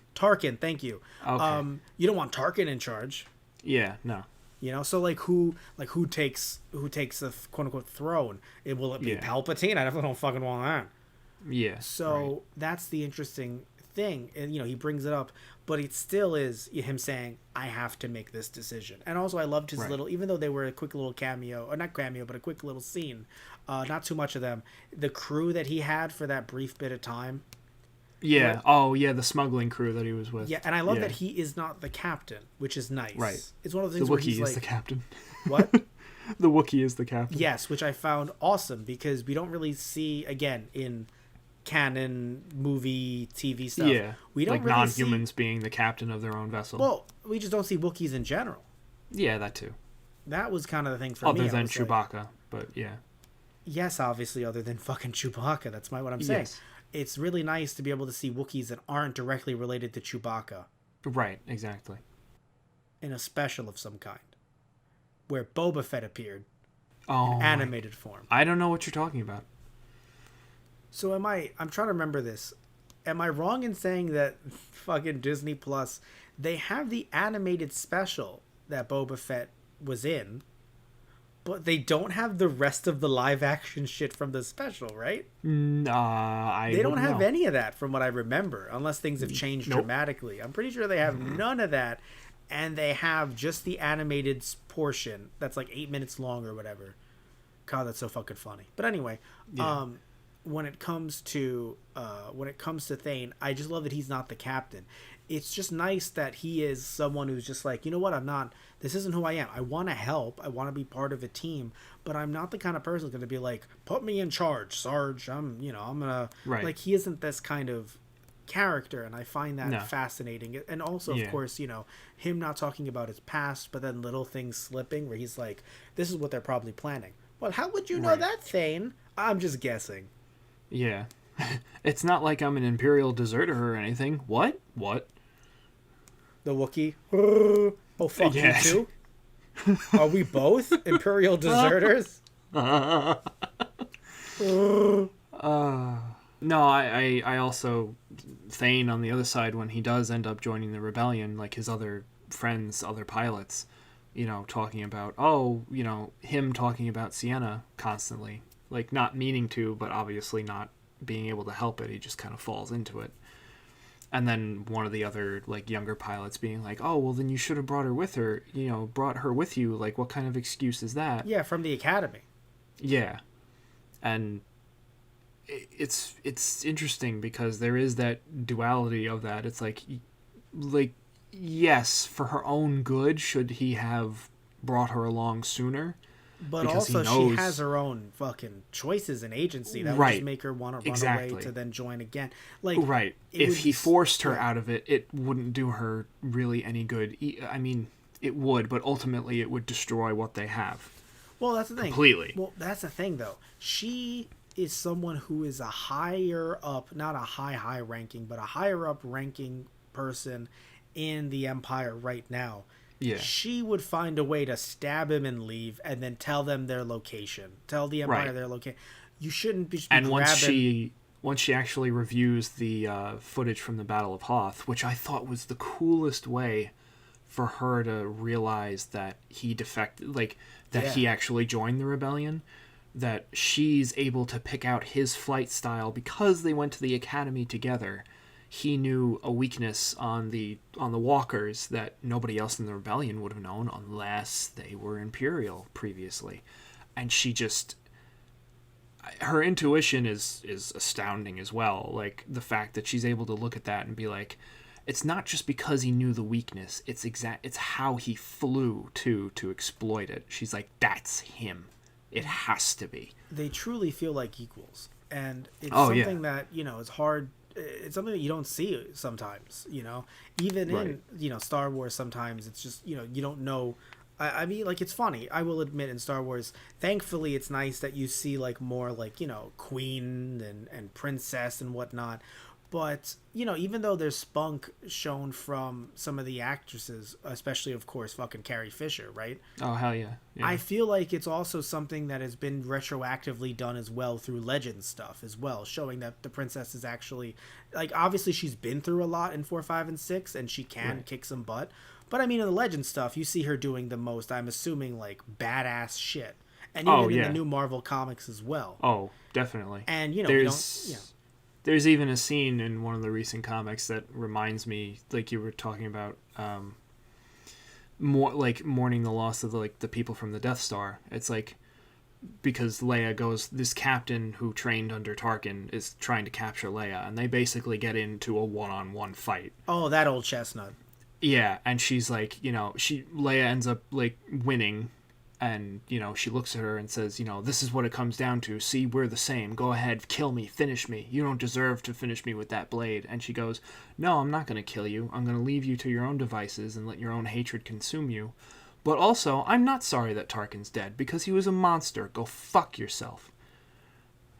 thank you. Okay. You don't want Tarkin in charge. Yeah, no. You know, so who takes the quote unquote throne? Will it be Palpatine? I definitely don't fucking want that. Yeah. So that's the interesting thing, and you know he brings it up, but it still is him saying, I have to make this decision. And also I loved his little, even though they were a quick little cameo, or not cameo, but a quick little scene, not too much of them, the crew that he had for that brief bit of time. Yeah. Oh yeah, the smuggling crew that he was with. Yeah, and I love that he is not the captain, which is nice. Right. It's one of the things the where Wookiee he's like, is the captain. What? The Wookiee is the captain. Yes, which I found awesome because we don't really see, again, in canon movie TV stuff. Yeah, we don't like really non-humans being the captain of their own vessel. Well, we just don't see Wookiees in general. Yeah, that too. That was kind of the thing for other me. Other than Chewbacca, but yeah. Yes, obviously, other than fucking Chewbacca. That's what I'm saying. Yes. it's really nice to be able to see Wookiees that aren't directly related to Chewbacca Right, exactly. in a special of some kind, where Boba Fett appeared in Oh my. animated form. I don't know what you're talking about. So I'm trying to remember this. Am I wrong in saying that fucking Disney Plus, they have the animated special that Boba Fett was in, but they don't have the rest of the live action shit from the special, right? I They don't wouldn't have know. any of that from what I remember, unless things have changed Nope. dramatically. I'm pretty sure they have none of that, and they have just the animated portion that's like 8 minutes long or whatever. God, that's so fucking funny. But anyway, Yeah. when it comes to Thane, I just love that he's not the captain. It's just nice that he is someone who's just like, you know what, I'm not. This isn't who I am. I want to help. I want to be part of a team, but I'm not the kind of person who's going to be like, put me in charge, Sarge. I'm gonna Right. like. He isn't this kind of character, and I find that No. fascinating. And also, Yeah. of course, him not talking about his past, but then little things slipping where he's like, this is what they're probably planning. Well, how would you know Right. that, Thane? I'm just guessing. Yeah. It's not like I'm an Imperial deserter or anything. What? What? The Wookiee. Oh, fuck Yeah. you too? Are we both Imperial deserters? No, I also Thane on the other side when he does end up joining the rebellion, like his other friends, other pilots, talking about him talking about Sienna constantly, like not meaning to, but obviously not being able to help it. He just kind of falls into it. And then one of the other like younger pilots being like, "Oh, well then you should have brought her with her, brought her with you. Like what kind of excuse is that?" Yeah, from the Academy. Yeah. And it's interesting because there is that duality of that. It's like yes, for her own good should he have brought her along sooner, But because he also, knows she has her own fucking choices and agency that would Right. just make her want to run Exactly. away to then join again. Like, right. it If would he be forced her yeah. out of it, it wouldn't do her really any good. I mean, it would, but ultimately it would destroy what they have. Well, that's the thing. Completely. Well, that's the thing, though. She is someone who is a higher up, not a high ranking, but a higher up ranking person in the Empire right now. Yeah. She would find a way to stab him and leave, and then tell them their location. Tell the Empire Right. their location. You shouldn't be. And grabbing... once she actually reviews the footage from the Battle of Hoth, which I thought was the coolest way for her to realize that he defected, like that he actually joined the rebellion, that she's able to pick out his flight style because they went to the academy together. He knew a weakness on the walkers that nobody else in the rebellion would have known unless they were Imperial previously. And she just, her intuition is astounding as well. Like the fact that she's able to look at that and be like, it's not just because he knew the weakness, it's how he flew to exploit it. She's like, that's him. It has to be. They truly feel like equals, and it's Yeah. something that is hard. It's something that you don't see sometimes. Even Right. in Star Wars, sometimes it's just you don't know. I mean, like, it's funny. I will admit, in Star Wars, thankfully, it's nice that you see like more like queen and princess and whatnot. But even though there's spunk shown from some of the actresses, especially of course fucking Carrie Fisher, right? Oh, hell yeah. Yeah. I feel like it's also something that has been retroactively done as well through Legends stuff as well, showing that the princess is actually, like, obviously she's been through a lot in 4, 5, and 6, and she can Right. kick some butt. But I mean, in the Legends stuff, you see her doing the most, I'm assuming, like, badass shit. And even in yeah. the new Marvel comics as well. Oh, definitely. And, we there's don't... there's even a scene in one of the recent comics that reminds me, like you were talking about, more like mourning the loss of the people from the Death Star. It's like, because Leia goes, this captain who trained under Tarkin is trying to capture Leia, and they basically get into a one-on-one fight. Oh, that old chestnut. Yeah, and she's like, Leia ends up like winning, and she looks at her and says, this is what it comes down to. See, we're the same. Go ahead, kill me, finish me. You don't deserve to finish me with that blade. And she goes, no, I'm not going to kill you. I'm going to leave you to your own devices and let your own hatred consume you. But also, I'm not sorry that Tarkin's dead, because he was a monster. Go fuck yourself.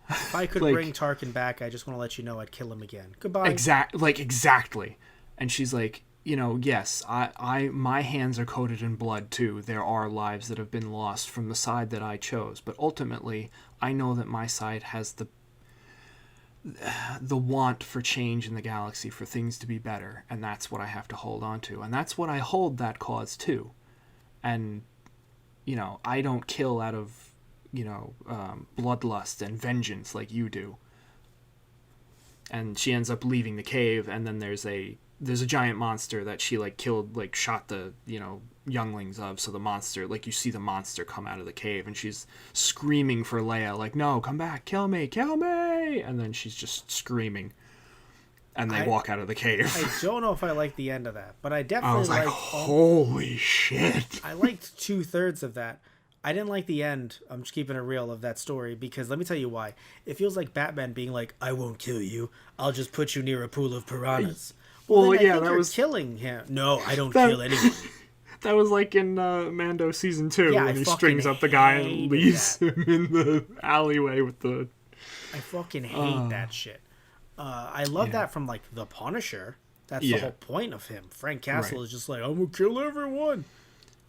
If I could Like, bring Tarkin back, I just want to let you know I'd kill him again. Goodbye. exactly. And she's like, yes, my hands are coated in blood too. There are lives that have been lost from the side that I chose, but ultimately, I know that my side has the want for change in the galaxy, for things to be better, and that's what I have to hold on to, and that's what I hold that cause to. And I don't kill out of bloodlust and vengeance like you do. And she ends up leaving the cave, and then there's a giant monster that she killed, shot the younglings of. So the monster, you see the monster come out of the cave, and she's screaming for Leia, like, no, come back, kill me, and then she's just screaming, and they walk out of the cave. I don't know if I like the end of that, but I I definitely was like, holy shit. I liked 2/3 of that. I didn't like the end. I'm just keeping it real of that story, because let me tell you why. It feels like Batman being like, I won't kill you. I'll just put you near a pool of piranhas. Well, then I yeah, think that you're was killing him. No, I don't kill anyone. That was like in Mando season 2, Yeah, when I he fucking strings up the guy and hated leaves that. him in the alleyway with the... I fucking hate that shit. I love that from the Punisher. That's the whole point of him. Frank Castle is just like, I'm gonna kill everyone.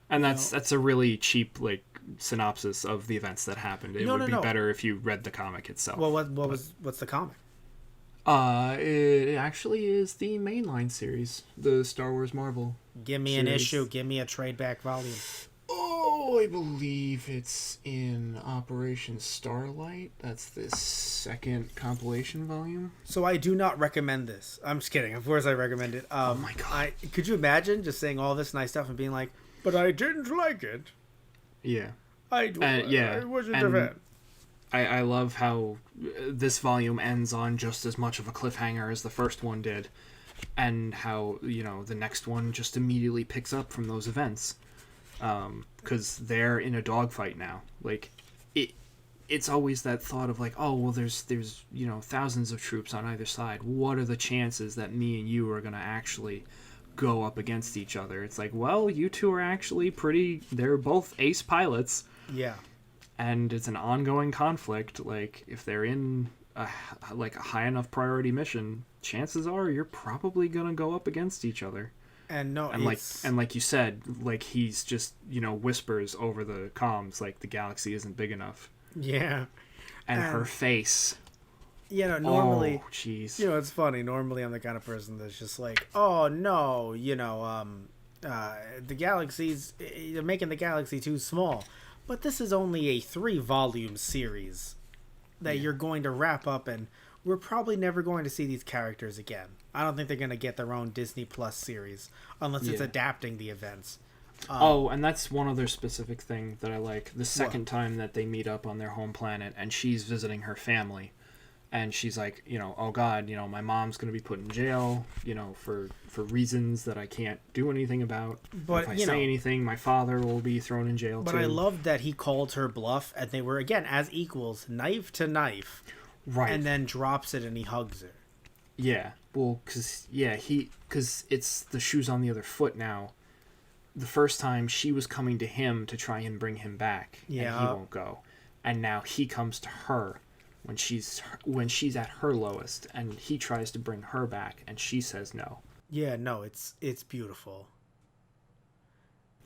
And that's a really cheap synopsis of the events that happened. It would be better if you read the comic itself. Well, what's the comic? It actually is the mainline series, the Star Wars Marvel. Give me an issue. Give me a trade back volume. Oh, I believe it's in Operation Starlight. That's the second compilation volume. So I do not recommend this. I'm just kidding. Of course I recommend it. Oh my god. Could you imagine just saying all this nice stuff and being like, but I didn't like it. Yeah. I wasn't a fan. I love how this volume ends on just as much of a cliffhanger as the first one did, and how the next one just immediately picks up from those events, because they're in a dogfight now. It's always that thought of oh, well, there's thousands of troops on either side. What are the chances that me and you are gonna actually go up against each other? It's well, you two are actually they're both ace pilots. Yeah. And it's an ongoing conflict. If they're in a high enough priority mission, chances are you're probably gonna go up against each other. And like you said, he's just whispers over the comms the galaxy isn't big enough. Yeah. And her face. Normally, oh jeez. It's funny. Normally, I'm the kind of person that's just oh no, the galaxy's, you're making the galaxy too small. But this is only a 3-volume series that you're going to wrap up, and we're probably never going to see these characters again. I don't think they're going to get their own Disney Plus series unless it's adapting the events. And that's one other specific thing that I like. The second time that they meet up on their home planet, and she's visiting her family, and she's like, oh God, my mom's going to be put in jail, for reasons that I can't do anything about. But if I say anything, my father will be thrown in jail too. But I loved that he called her bluff, and they were, again, as equals, knife to knife. Right. And then drops it and he hugs her. Yeah. Well, because it's the shoes on the other foot now. The first time she was coming to him to try and bring him back, and he won't go. And now he comes to her when she's at her lowest, and he tries to bring her back, and she says no. Yeah, no, it's beautiful.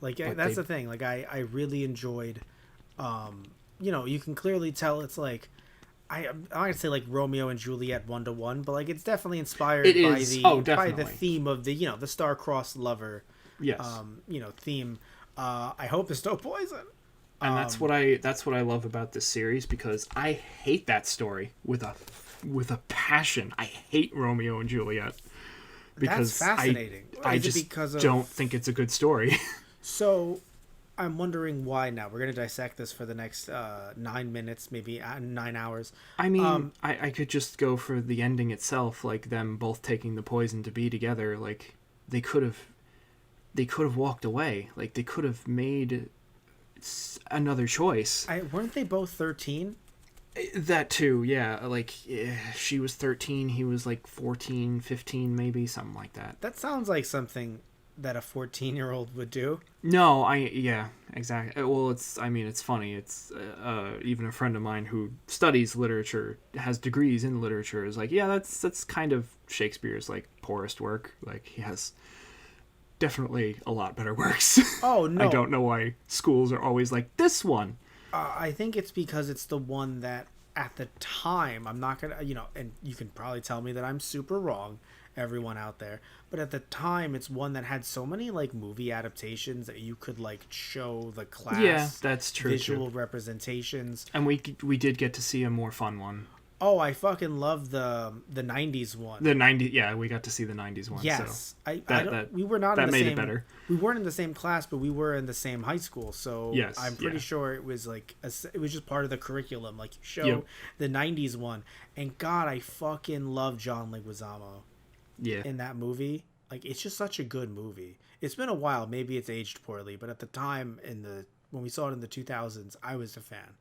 That's the thing. I really enjoyed. You can clearly tell it's I'm not gonna say Romeo and Juliet 1-to-1, but it's definitely inspired by the theme of the star-crossed lover. Yes. Theme. I hope there's no poison. And that's what I love about this series, because I hate that story with a passion. I hate Romeo and Juliet because that's fascinating. I don't think it's a good story. So, I'm wondering why now. We're going to dissect this for the next 9 minutes, maybe 9 hours. I mean, I could just go for the ending itself, them both taking the poison to be together. They could have walked away. They could have made another choice. Weren't they both 13? That too, yeah. She was 13, he was 14, 15, maybe, something like that. That sounds like something that a 14-year-old would do. No, yeah, exactly. Well, it's funny. It's even a friend of mine who studies literature, has degrees in literature, is like, yeah, that's kind of Shakespeare's like poorest work. Like he has definitely a lot better works. Oh no, I don't know why schools are always like this one. I think it's because it's the one that at the time, I'm not gonna, and you can probably tell me that I'm super wrong, everyone out there, but at the time it's one that had so many like movie adaptations that you could like show the class, Yeah, that's true, visual representations. And we did get to see a more fun one. Oh, I fucking love the 90s one. The 90s, yeah, we got to see the 90s one. Yes. So we were not that in the made same, it better. We weren't in the same class, but we were in the same high school. So yes, I'm pretty sure it was like it was just part of the curriculum. Like you show the 90s one, and God, I fucking love John Leguizamo. Yeah. In that movie, like it's just such a good movie. It's been a while, maybe it's aged poorly, but at the time when we saw it in the 2000s, I was a fan.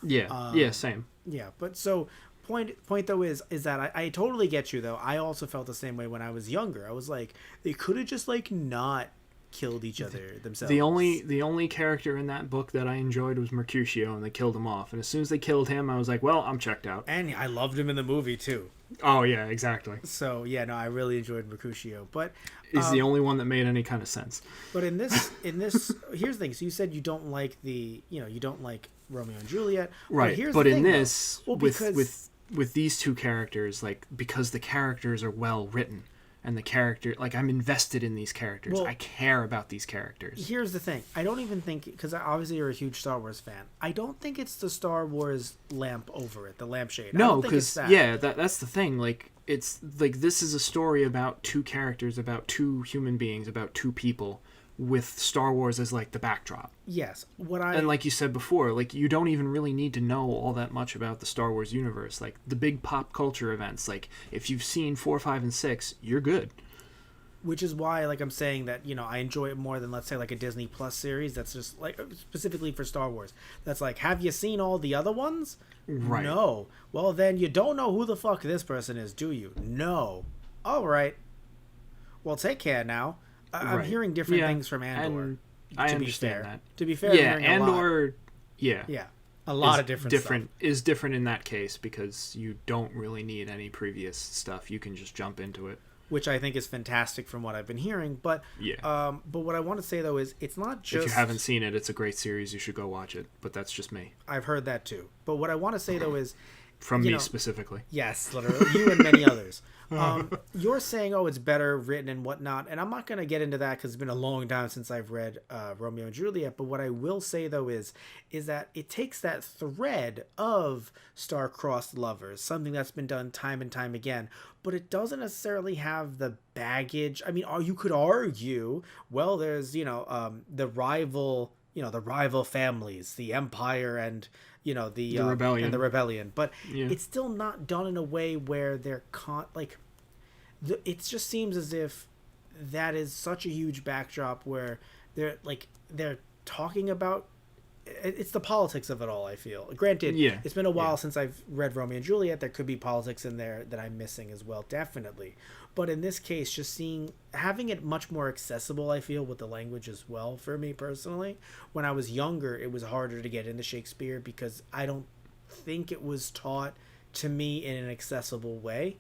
Yeah. Yeah, same. Yeah, but so point though is that I totally get you though. I also felt the same way when I was younger. I was like, they could have just like not killed each other themselves. The only character in that book that I enjoyed was Mercutio, and they killed him off. And as soon as they killed him, I was like, well, I'm checked out. And I loved him in the movie too. Oh yeah, exactly. So yeah, no, I really enjoyed Mercutio, but he's the only one that made any kind of sense. But in this, here's the thing. So you said you don't like you don't like Romeo and Juliet, right? But in this, well, with these two characters, like because the characters are well written, and the character, like I'm invested in these characters. I care about these characters. Here's the thing. I don't even think, because obviously you're a huge Star Wars fan, I don't think it's the Star Wars lamp over it, the lampshade. No, because that's the thing. Like it's like this is a story about two characters, about two human beings, about two people, with Star Wars as like the backdrop. Yes. And like you said before, like you don't even really need to know all that much about the Star Wars universe. Like the big pop culture events, like if you've seen 4, 5, and 6, you're good. Which is why, like I'm saying that, I enjoy it more than, let's say, like a Disney Plus series that's just like specifically for Star Wars. That's like, have you seen all the other ones? Right. No. Well, then you don't know who the fuck this person is, do you? No. All right. Well, take care now. I'm hearing different things from Andor. I understand that. To be fair, yeah, Andor, a lot of different stuff. Is different in that case because you don't really need any previous stuff. You can just jump into it, which I think is fantastic from what I've been hearing. But but what I want to say though is it's not just, if you haven't seen it, it's a great series. You should go watch it. But that's just me. I've heard that too. But what I want to say though is, from me specifically. Yes, literally, you and many others. You're saying, it's better written and whatnot, and I'm not going to get into that because it's been a long time since I've read Romeo and Juliet. But what I will say though is that it takes that thread of star-crossed lovers, something that's been done time and time again, but it doesn't necessarily have the baggage. I mean, you could argue, well, there's the rival families, the Empire and the rebellion, and the rebellion, but it's still not done in a way where they're it just seems as if that is such a huge backdrop where they're talking about it's the politics of it all. I feel, granted, it's been a while since I've read Romeo and Juliet. There could be politics in there that I'm missing as well, definitely. But in this case, just having it much more accessible, I feel, with the language as well, for me personally. When I was younger, it was harder to get into Shakespeare because I don't think it was taught to me in an accessible way.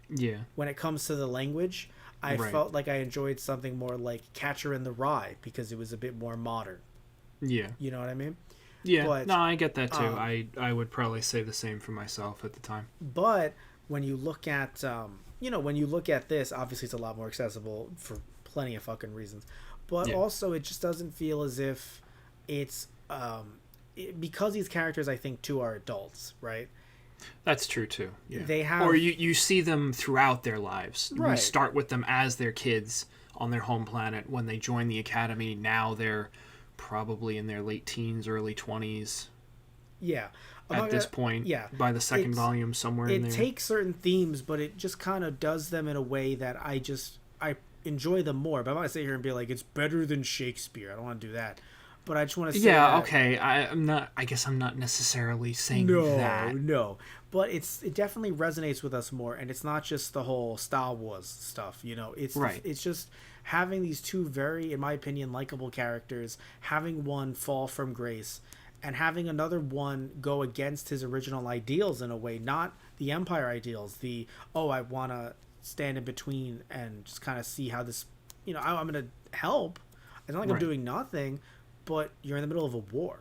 Yeah. When it comes to the language, I felt like I enjoyed something more like Catcher in the Rye because it was a bit more modern. Yeah. You know what I mean? Yeah. But, no, I get that too. I would probably say the same for myself at the time. But when you look at when you look at this, obviously it's a lot more accessible for plenty of fucking reasons. But also it just doesn't feel as if it's because these characters, I think, too, are adults, right? That's true too. Yeah. They have, or you see them throughout their lives. Right. You start with them as their kids on their home planet. When they join the academy, now they're probably in their late teens, early 20s. Yeah. At this point, by the second volume, somewhere in there. It takes certain themes, but it just kind of does them in a way that I enjoy them more. But I'm not going to sit here and be like, it's better than Shakespeare. I don't want to do that. But I just want to say okay. I guess I'm not necessarily saying that. No. but it definitely resonates with us more, and it's not just the whole Star Wars stuff. Right. It's just having these two very, in my opinion, likable characters, having one fall from grace, and having another one go against his original ideals in a way, not the Empire ideals. I want to stand in between and just kind of see how this, I'm going to help. It's not like I'm doing nothing, but you're in the middle of a war.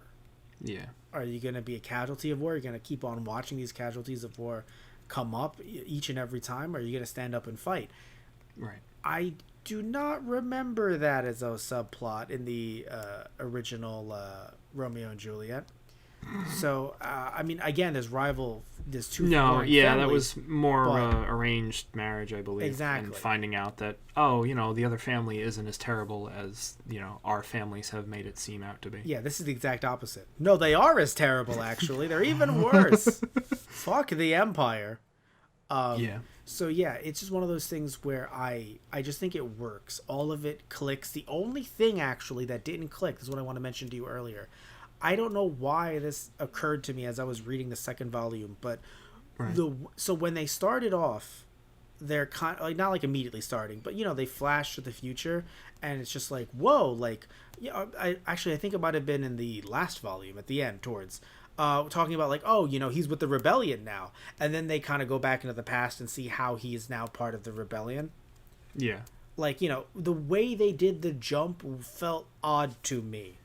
Yeah. Are you going to be a casualty of war? Are you going to keep on watching these casualties of war come up each and every time? Or are you going to stand up and fight? Right. I do not remember that as a subplot in the original Romeo and Juliet. So, again, there's two. No, yeah, families, that was more arranged marriage, I believe. Exactly. And finding out that, the other family isn't as terrible as, our families have made it seem out to be. Yeah, this is the exact opposite. No, they are as terrible, actually. They're even worse. Fuck the Empire. Yeah. So, yeah, it's just one of those things where I just think it works. All of it clicks. The only thing, actually, that didn't click is what I want to mention to you earlier. I don't know why this occurred to me as I was reading the second volume, but so when they started off, they're kind of, like, not like immediately starting, but they flash to the future, and it's just like, whoa, like, I think it might have been in the last volume at the end towards talking about like, he's with the rebellion now, and then they kind of go back into the past and see how he is now part of the rebellion. Yeah, like, the way they did the jump felt odd to me.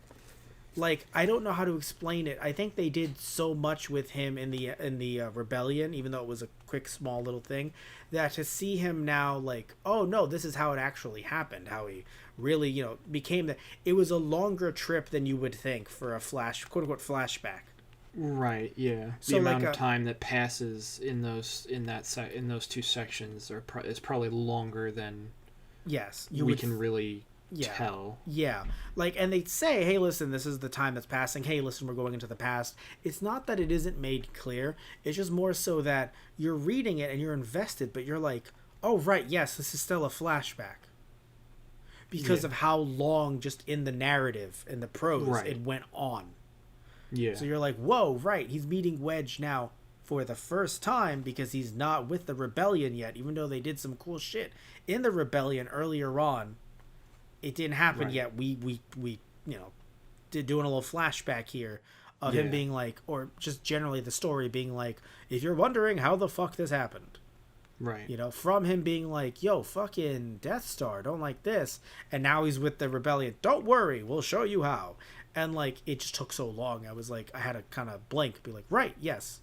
Like, I don't know how to explain it. I think they did so much with him in the rebellion, even though it was a quick, small little thing, that to see him now, like, oh no, this is how it actually happened. How he really, became it was a longer trip than you would think for a quote unquote flashback. Right. Yeah. So the amount of time that passes in those two sections is probably longer than. Yes, we can really. Tell. Yeah. Like, and they'd say, hey, listen, this is the time that's passing. Hey, listen, we're going into the past. It's not that it isn't made clear. It's just more so that you're reading it and you're invested, but you're like, oh, right, yes, this is still a flashback. Because of how long just in the narrative, in the prose, it went on. Yeah. So you're like, whoa, right, he's meeting Wedge now for the first time because he's not with the rebellion yet, even though they did some cool shit in the rebellion earlier on. It didn't happen yet. We did doing a little flashback here of him being like, or just generally the story being like, if you're wondering how the fuck this happened. Right. From him being like, yo, fucking Death Star, don't like this. And now he's with the rebellion. Don't worry, we'll show you how. And like, it just took so long. I was like, I had to kind of blank, be like, right, yes.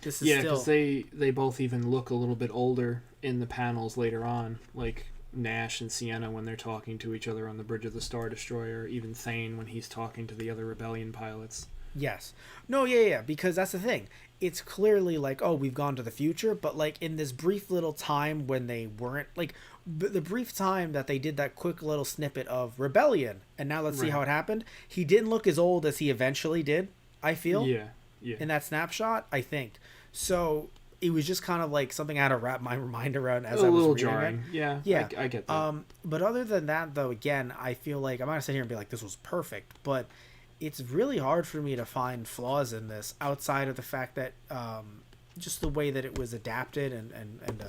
This is still... because they both even look a little bit older in the panels later on. Like... Nash and Sienna when they're talking to each other on the bridge of the Star Destroyer, even Thane when he's talking to the other rebellion pilots. Yes. No, yeah, because that's the thing. It's clearly like, oh, we've gone to the future, but like in this brief little time when they weren't, like the brief time that they did that quick little snippet of rebellion, and now let's see how it happened, he didn't look as old as he eventually did, I feel. Yeah. In that snapshot, I think. So... it was just kind of like something I had to wrap my mind around as I was reading a little jarring. it. Yeah, I get that. But other than that, though, again, I feel like I'm not gonna sit here and be like this was perfect, but it's really hard for me to find flaws in this outside of the fact that just the way that it was adapted and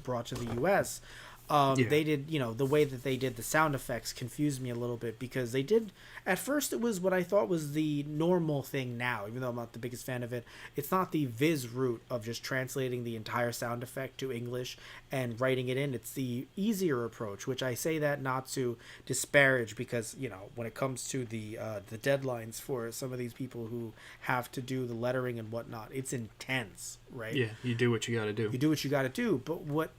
brought to the U.S. They did, the way that they did the sound effects confused me a little bit because they did. At first, it was what I thought was the normal thing now, even though I'm not the biggest fan of it. It's not the Viz route of just translating the entire sound effect to English and writing it in. It's the easier approach, which I say that not to disparage because, when it comes to the deadlines for some of these people who have to do the lettering and whatnot, it's intense, right? Yeah, you do what you got to do. You do what you got to do. But what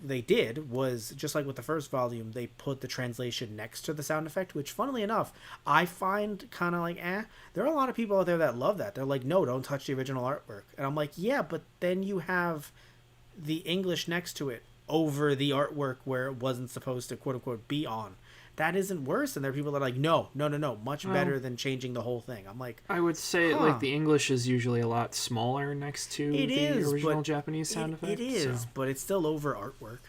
they did was, just like with the first volume, they put the translation next to the sound effect, which, funnily enough, I find kind of like, there are a lot of people out there that love that. They're like, no, don't touch the original artwork. And I'm like, yeah, but then you have the English next to it over the artwork where it wasn't supposed to, quote unquote, be on. That isn't worse. And there are people that are like, no, much better than changing the whole thing. I'm like, I would say like the English is usually a lot smaller next to the original Japanese sound effect. It is, but it's still over artwork.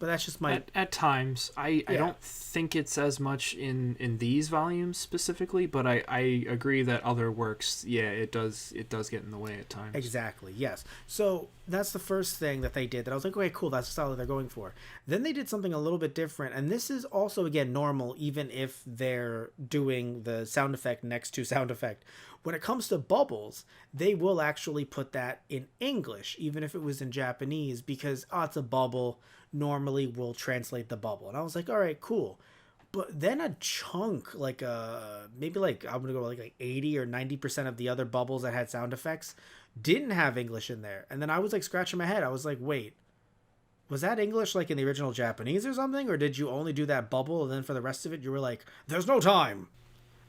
But that's just my at times. I Yeah. don't think it's as much in these volumes specifically, but I agree that other works, yeah, it does get in the way at times. Exactly, yes. So that's the first thing that they did that I was like, okay, cool, that's the style that they're going for. Then they did something a little bit different, and this is also, again, normal, even if they're doing the sound effect next to sound effect. When it comes to bubbles, they will actually put that in English, even if it was in Japanese, because, oh, it's a bubble. Normally, we'll translate the bubble. And I was like, all right, cool. But then a chunk, like maybe like I'm gonna go like 80 or 90% of the other bubbles that had sound effects didn't have English in there. And then I was like scratching my head. I was like, wait, was that English like in the original Japanese or something? Or did you only do that bubble and then for the rest of it you were like, there's no time?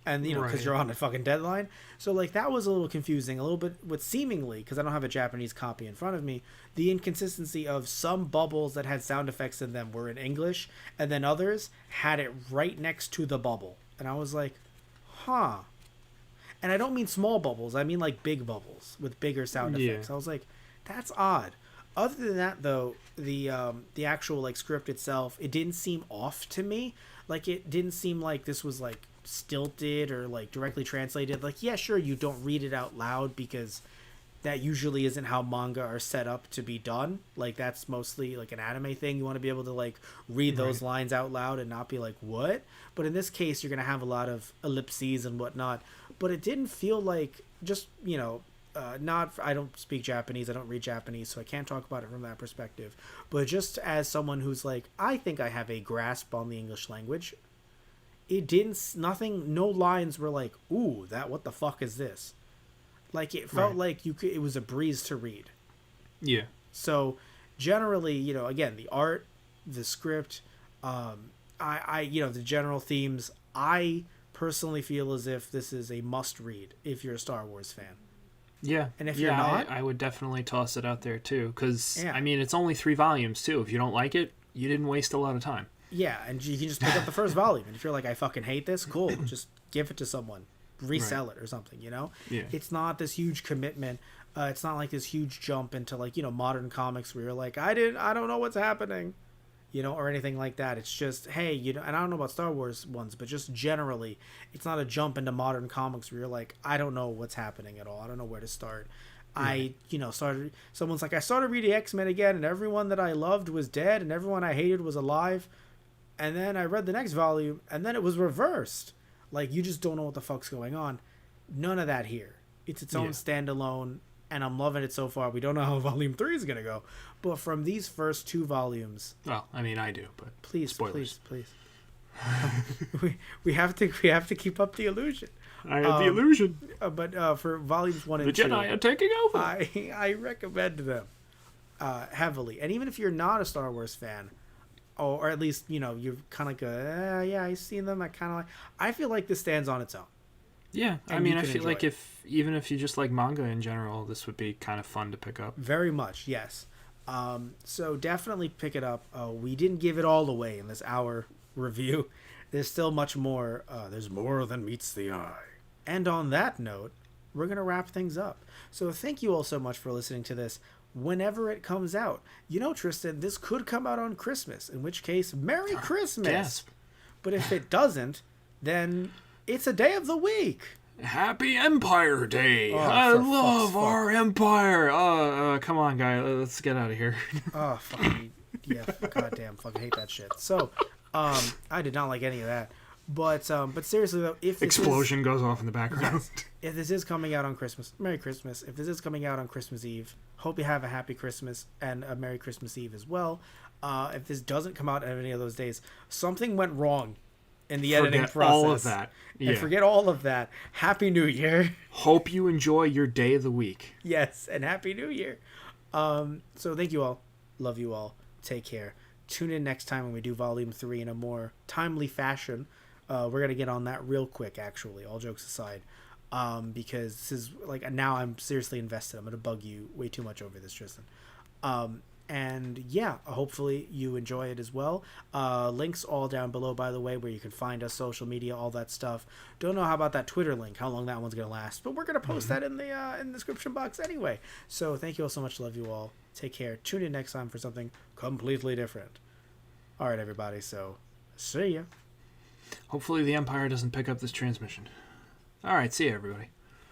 And you know, because Right. you're on a fucking deadline. So like that was a little confusing, a little bit with seemingly, because I don't have a Japanese copy in front of me, the inconsistency of some bubbles that had sound effects in them were in English, and then others had it right next to the bubble, and I was like, huh. And I don't mean small bubbles, I mean like big bubbles with bigger sound Yeah. effects. I was like, that's odd. Other than that, though, the actual like script itself, it didn't seem off to me. Like it didn't seem like this was like stilted or like directly translated. Like, yeah, sure, you don't read it out loud because that usually isn't how manga are set up to be done. Like that's mostly like an anime thing. You want to be able to like read those Right. lines out loud and not be like, what? But in this case, you're gonna have a lot of ellipses and whatnot. But it didn't feel like just not. I don't speak Japanese. I don't read Japanese, so I can't talk about it from that perspective. But just as someone who's like, I think I have a grasp on the English language. It didn't. Nothing. No lines were like, ooh, that. What the fuck is this? Like it felt Right. like you could. It was a breeze to read. Yeah. So generally, again, the art, the script, the general themes. I personally feel as if this is a must read if you're a Star Wars fan. Yeah. And if yeah, you're not, I would definitely toss it out there too, because Yeah. I mean it's only 3 volumes too. If you don't like it, you didn't waste a lot of time. yeah, and you can just pick up the first volume. And if you're like, I fucking hate this, cool, just give it to someone, resell it or something. Yeah. It's not this huge commitment. It's not like this huge jump into like modern comics where you're like, I don't know what's happening, or anything like that. It's just, hey, and I don't know about Star Wars ones, but just generally, it's not a jump into modern comics where you're like, I don't know what's happening at all. I don't know where to start. Right. Someone's like, I started reading X-Men again, and everyone that I loved was dead, and everyone I hated was alive. And then I read the next volume, and then it was reversed. Like, you just don't know what the fuck's going on. None of that here. It's its own Yeah. standalone, and I'm loving it so far. We don't know how volume 3 is going to go. But from these first 2 volumes, Well, I mean I do, but please, spoilers. please. we have to keep up the illusion. I had the illusion. But for volumes 1 The and 2, Jedi are taking over. I recommend them heavily. And even if you're not a Star Wars fan, or at least you're kind of like, yeah, I've seen them. I feel like this stands on its own. Yeah, I And mean you I can feel enjoy like it. if even if you just like manga in general, this would be kind of fun to pick up. Very much, yes. So definitely pick it up. We didn't give it all away in this hour review. There's still much more. There's more than meets the eye. And on that note, we're going to wrap things up. So thank you all so much for listening to this whenever it comes out. Tristan, this could come out on Christmas, in which case, Merry Christmas. Gasp. But if it doesn't, then it's a day of the week. Happy Empire Day! Oh, I for love fuck's our empire. Come on, guy, let's get out of here. Oh, fucking, yeah, goddamn, fucking hate that shit. So, I did not like any of that. But seriously though, if this Explosion goes off in the background. if this is coming out on Christmas, Merry Christmas. If this is coming out on Christmas Eve, hope you have a happy Christmas and a Merry Christmas Eve as well. If this doesn't come out on any of those days, something went wrong in the editing Forget process. all of that. Yeah. And forget all of that. Happy New Year. Hope you enjoy your day of the week. Yes, and Happy New Year. So thank you all. Love you all. Take care. Tune in next time when we do Volume 3 in a more timely fashion. We're going to get on that real quick, actually, all jokes aside. Because this is, like, now I'm seriously invested. I'm going to bug you way too much over this, Tristan. And yeah, hopefully you enjoy it as well. Links all down below, by the way, where you can find us, social media, all that stuff. Don't know how about that Twitter link, how long that one's going to last, but we're going to post that in the description box anyway. So thank you all so much. Love you all. Take care. Tune in next time for something completely different. All right, everybody. So, see ya. Hopefully the Empire doesn't pick up this transmission. All right, see you, everybody.